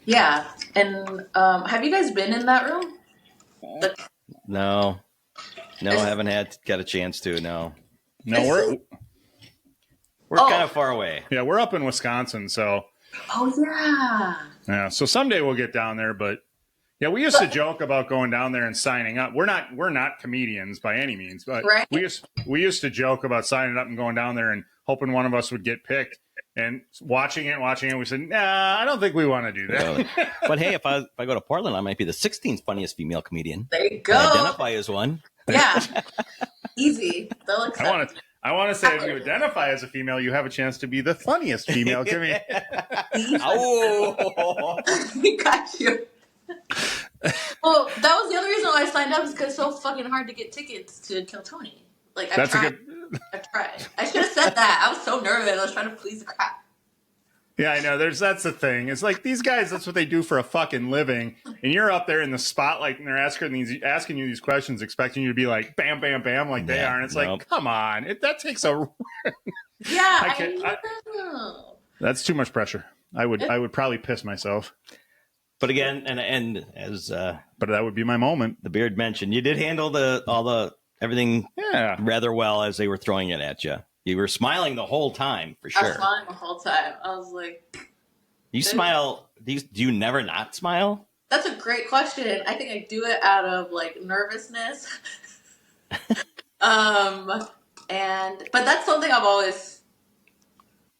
Yeah, and have you guys been in that room? No, I haven't got a chance to. No, we're kind of far away. Yeah, we're up in Wisconsin, so. Oh yeah. Yeah, so someday we'll get down there, but yeah, we used to joke about going down there and signing up. We're not comedians by any means, but we used to joke about signing up and going down there and hoping one of us would get picked. And watching it, we said, nah, I don't think we want to do that. But hey, if I go to Portland, I might be the 16th funniest female comedian. There you go. I identify as one. Yeah, easy. They'll accept it. I want to say, if you identify as a female, you have a chance to be the funniest female comedian. Oh, we got you. Well, that was the other reason why I signed up, is because it's so fucking hard to get tickets to Kill Tony. Like, I tried. I should have said that. I was so nervous. I was trying to please the crap. Yeah, I know. That's the thing. It's like these guys, that's what they do for a fucking living. And you're up there in the spotlight and they're asking you these questions, expecting you to be like, bam, bam, bam, like they are. And it's like, come on. That takes a... Yeah, I know. That's too much pressure. I would probably piss myself. But again, and as... but that would be my moment. The Beard mentioned, you did handle everything rather well as they were throwing it at you. You were smiling the whole time, for sure. I was smiling the whole time. I was like... You smile... Do you never not smile? That's a great question. I think I do it out of like nervousness. But that's something I've always.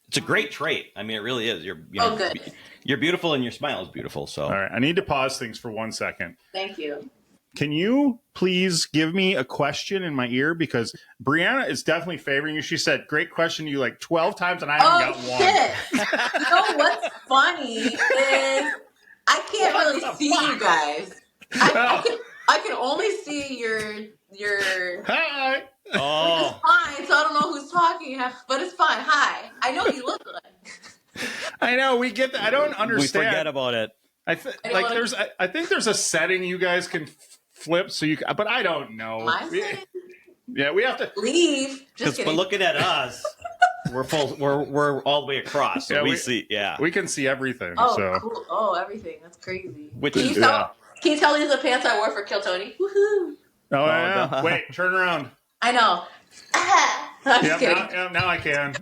It's a great trait. I mean, it really is. Good. You're beautiful, and your smile is beautiful. So, All right, I need to pause things for 1 second. Thank you. Can you please give me a question in my ear? Because Brianna is definitely favoring you. She said, great question to you like 12 times, and I haven't got one. Shit. You know what's funny is I can't really see you guys. I can only see your. Hi. oh, It's fine, so I don't know who's talking, but it's fine. Hi. I know you look good. I know, we get that. I don't we understand. forget about it. I think there's a setting you guys can flip so you can, but I don't know. My setting? Yeah, we have to Leave. Just But kidding. looking at us, we're full. We're all the way across. So Yeah, we see. Yeah. we can see everything. Oh, so cool. Oh, everything. That's crazy. Which Can is you tell these are the pants I wore for Kill Tony? Woohoo. oh yeah. no. Wait, turn around. I know. I'm just kidding. Now I can.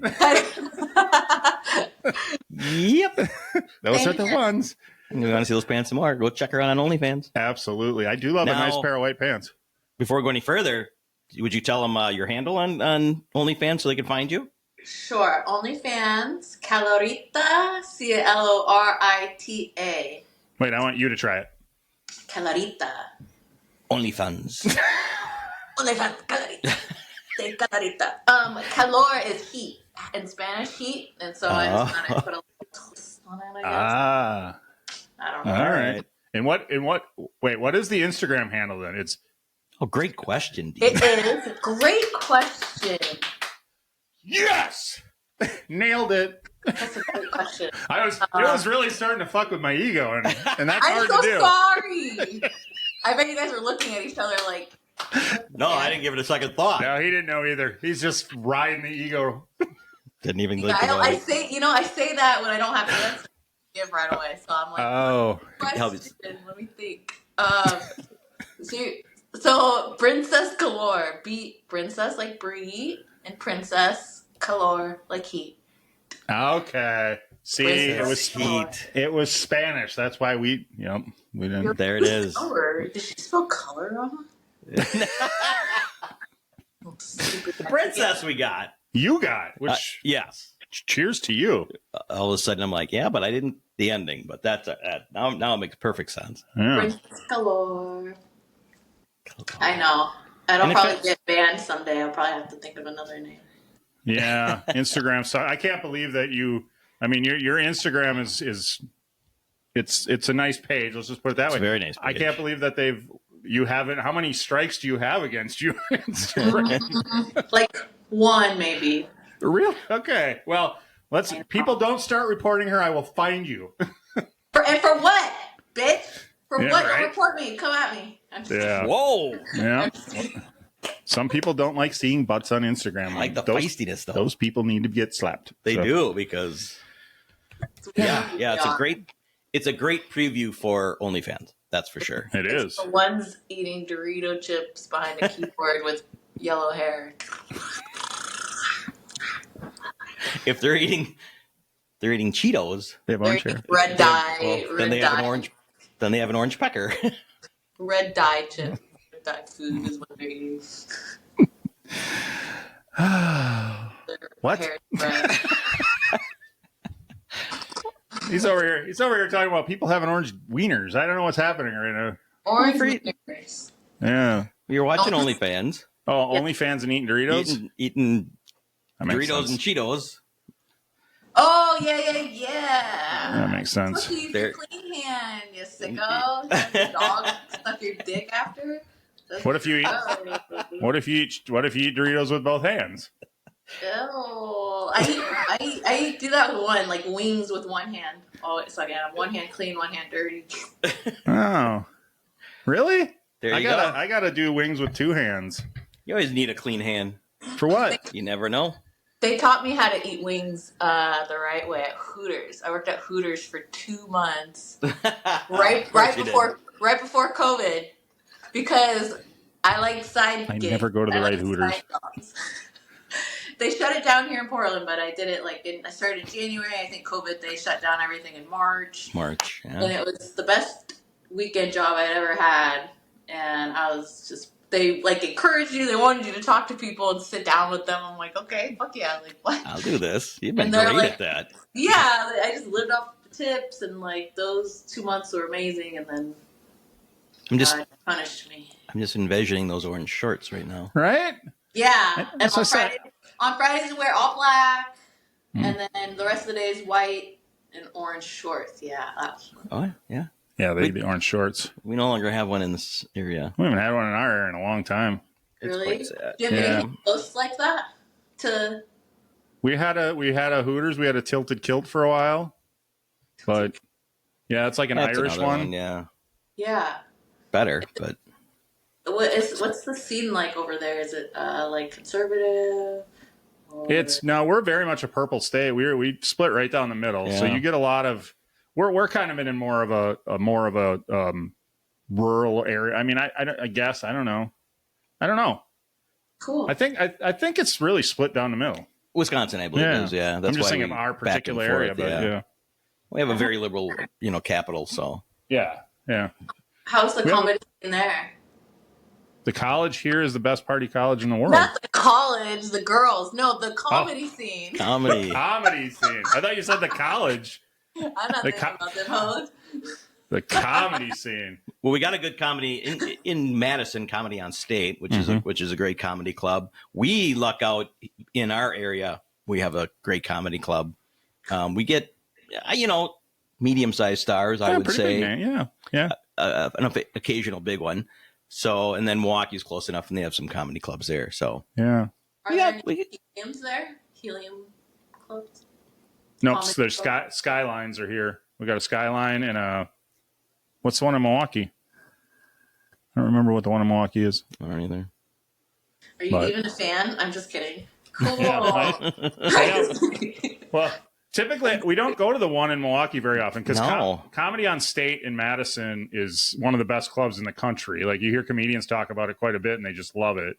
Yep. Those are Thank the you. ones. And you want to see those pants some more? Go check her out on OnlyFans. Absolutely. I do love a Now- nice pair of white pants. Before we go any further, would you tell them your handle on OnlyFans so they can find you? Sure. OnlyFans, Calorita, Calorita. Wait, I want you to try it. Calorita. OnlyFans. OnlyFans, Calorita. Say Calorita. Calor is heat. In Spanish, heat. And so I just kind of put a little twist on it, I guess. Ah. I don't know. All right. And what is the Instagram handle then? It's Oh, great question, Dean. It is. Great question. yes. Nailed it. That's a great question. It was really starting to fuck with my ego, and that's I'm hard so to do. sorry. I bet you guys were looking at each other like. No, I didn't give it a second thought. No, he didn't know either. He's just riding the ego. Didn't even think I about it. say that when I don't have the answer to give right away. So I'm like, Oh, question. Let me think. So Princess Galore, beat Princess like Brie, and Princess Calor like heat. okay. See, Princess it was heat. It was Spanish. That's why we didn't. There it is. Color? Did she spell color wrong? The princess we got. You got, which Yes. cheers to you. All of a sudden, I'm like, yeah, but I didn't the ending. But that's now it makes perfect sense. Yeah. Princess Galore. I know. I'll probably get banned someday. I'll probably have to think of another name. Yeah, Instagram. So I can't believe that you. I mean, your Instagram is it's a nice page. Let's just put it that It's way. a very nice I page. can't believe that you haven't. How many strikes do you have against you on Instagram? Like one, maybe. Real? Okay. Well, people don't start reporting her. I will find you. For what, bitch? For Yeah, what? right? Don't report me. Come at me. I'm just Yeah. Whoa. Yeah. Some people don't like seeing butts on Instagram. I like the those, feistiness, though. Those people need to get slapped. They So, do because it's a great preview for OnlyFans. That's for sure. It is. The ones eating Dorito chips behind a keyboard with yellow hair. If they're eating Cheetos, They have They're orange hair. eating red dye. well, red then they dye, have an orange. Then they have an orange pecker. Red dye chip. Red dye food is what they're eating. Their What? hair is red. He's over here. He's over here talking about people having orange wieners. I don't know what's happening right now. Orange Well, for- wieners. Yeah. You're watching OnlyFans, Oh, Yeah. OnlyFans and eating Doritos. eating That makes Doritos sense. and Cheetos. Oh, yeah. That makes sense. Look, use There- your clean hand, you sicko. Have your dog stuck your dick after. What if you eat? Oh. What if you eat Doritos with both hands? Ew. I do that with one, like wings with one hand. Oh, so I can have one hand clean, one hand dirty. Oh, really? There you I gotta do wings with two hands. You always need a clean hand. For what? You never know. They taught me how to eat wings the right way at Hooters. I worked at Hooters for 2 months, right before COVID, because I like side I gigs. never go to the I right like Hooters. side jobs. They shut it down here in Portland, but I did it I started in January. I think COVID, they shut down everything in March. March. And Yeah. it was the best weekend job I'd ever had, and I was just they like encouraged you. They wanted you to talk to people and sit down with them. I'm like, okay, fuck yeah, like what? I'll do this. You've been And they're great like, at that. yeah, I just lived off the tips, and like those 2 months were amazing, and then God punished me. I'm just envisioning those orange shorts right now. Right? Yeah, and So on Fridays you wear all black, and then the rest of the day is white and orange shorts. Yeah, that's Oh, yeah. Yeah, the orange shorts. We no longer have one in this area. We haven't had one in our area in a long time. It's really. quite sad. Do you have anything close like that? We had a Hooters. We had a tilted kilt for a while, but yeah, it's like an That's Irish another one. Yeah. Yeah. Better, but What's the scene like over there? Is it like conservative? Or... We're very much a purple state. We split right down the middle, so you get a lot of. We're kind of in more of a rural area. I mean, I guess I don't know. Cool. I think it's really split down the middle. Wisconsin, I believe, is. Yeah, I'm just thinking of our particular area, but yeah, we have a very liberal, capital. So yeah. How's the comedy scene there? The college here is the best party college in the world. Not the college, the girls. No, the comedy scene. Comedy. Comedy scene. I thought you said the college. I'm not thinking about them hoes. The comedy scene. Well, we got a good comedy in Madison, Comedy on State, which is a great comedy club. We luck out in our area. We have a great comedy club. We get, medium-sized stars, I would say. Big, yeah. An occasional big one. So, and then Milwaukee's close enough, and they have some comedy clubs there. So, yeah. Are there any heliums there? Helium clubs? Nope. There's skylines are here. We got a skyline and what's the one in Milwaukee? I don't remember what the one in Milwaukee is. I don't either. Are you even a fan? I'm just kidding. Cool. Well, typically we don't go to the one in Milwaukee very often because Comedy on State in Madison is one of the best clubs in the country. Like you hear comedians talk about it quite a bit and they just love it.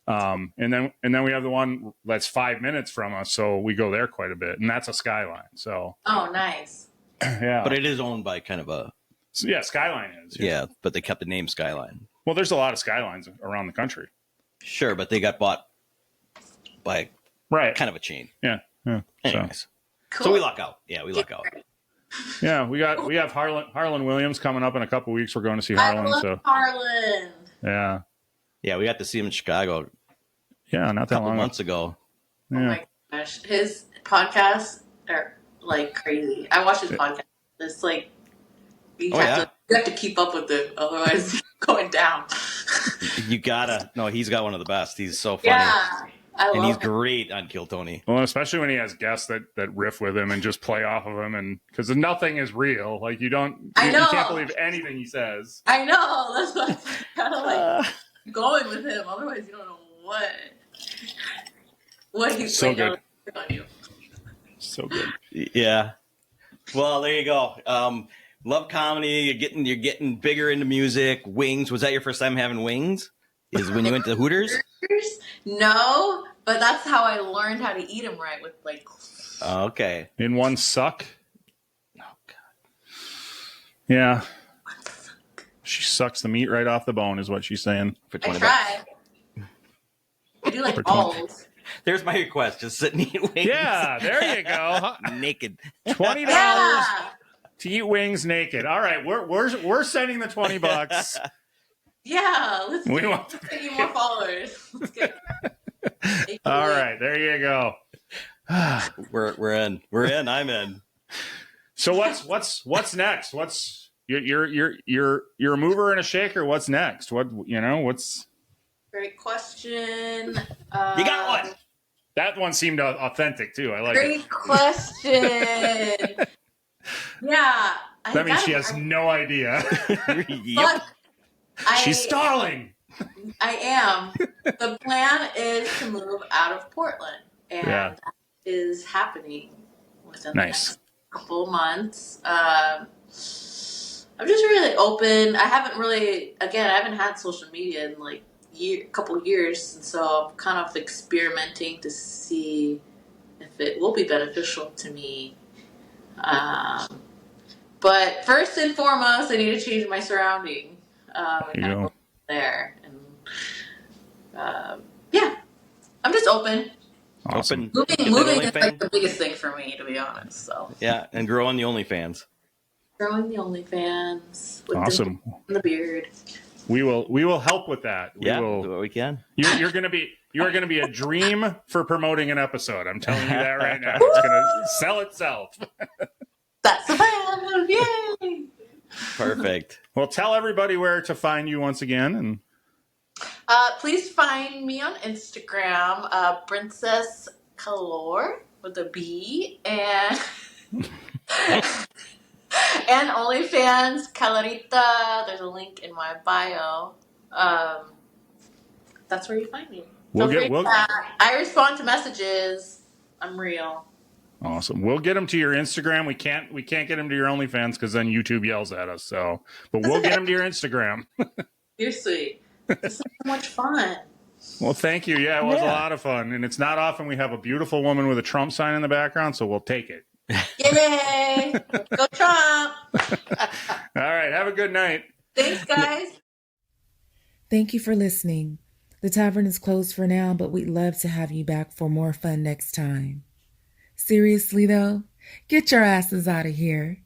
And then we have the one that's 5 minutes from us, so we go there quite a bit, and that's a skyline. So nice. Yeah, but it is owned by kind of a Skyline is. Yeah, but they kept the name Skyline. Well, there's a lot of skylines around the country. Sure, but they got bought by kind of a chain. Yeah. Anyways, cool. So we luck out. Yeah, we luck out. Yeah, we have Harlan Williams coming up in a couple weeks. We're going to see Harlan. I love Harlan. Yeah. Yeah, we got to see him in Chicago. Yeah, not that long months ago. Yeah. Oh my gosh, his podcasts are like crazy. I watch his podcast. It's like you have to keep up with it, otherwise it's going down. You gotta. No, he's got one of the best. He's so funny. Yeah, and he's great on Kill Tony. Well, especially when he has guests that riff with him and just play off of him, and because nothing is real. Like you can't believe anything he says. I know. That's why I'm kind of like going with him. Otherwise, you don't know what he's so good on you. So good. Yeah. Well, there you go. Love comedy. You're getting bigger into music. Wings. Was that your first time having wings? Is when you went to Hooters? No, but that's how I learned how to eat them right with like. Okay. In one suck. Oh God. Yeah. She sucks the meat right off the bone, is what she's saying. For $20. I tried. I do like balls. There's my request. Just sit and eat wings. Yeah, there you go. Naked. $20 to eat wings naked. All right, we're sending the $20. Yeah, let's get you more followers. Let's get all right, there you go. We're in. I'm in. So what's next? What's you're a mover and a shaker. What's next? What's Great question. You got one. That one seemed authentic too. I like it. Great question. Yeah. That means she has no idea. Yep. She's stalling. I am. The plan is to move out of Portland, and that is happening within the next couple of months. I'm just really open. I haven't had social media in like couple years, and so I'm kind of experimenting to see if it will be beneficial to me. But first and foremost, I need to change my surrounding. There And you kind of go. go there. And yeah, I'm just open. Awesome. Open. Get that Moving is like OnlyFans. the biggest thing for me, to be honest. So Yeah, and growing the OnlyFans. growing the OnlyFans with Awesome. the beard. We will help with that. We Yeah, will. do what we can. You're going to be a dream for promoting an episode. I'm telling you that right now. It's going to sell itself. That's the plan. Yay! Perfect. Well, tell everybody where to find you once again. And Please find me on Instagram, Princess Calor with a B, and and OnlyFans Calarita. There's a link in my bio. That's where you find me. I respond to messages. I'm real. Awesome. We'll get them to your Instagram. We can't get them to your OnlyFans because then YouTube yells at us. So, but we'll get them to your Instagram. You're sweet. This is so much fun. Well, thank you. Yeah, it was a lot of fun, and it's not often we have a beautiful woman with a Trump sign in the background, so we'll take it. Yay! Go Trump! All right. Have a good night. Thanks, guys. Thank you for listening. The tavern is closed for now, but we'd love to have you back for more fun next time. Seriously, though, get your asses out of here.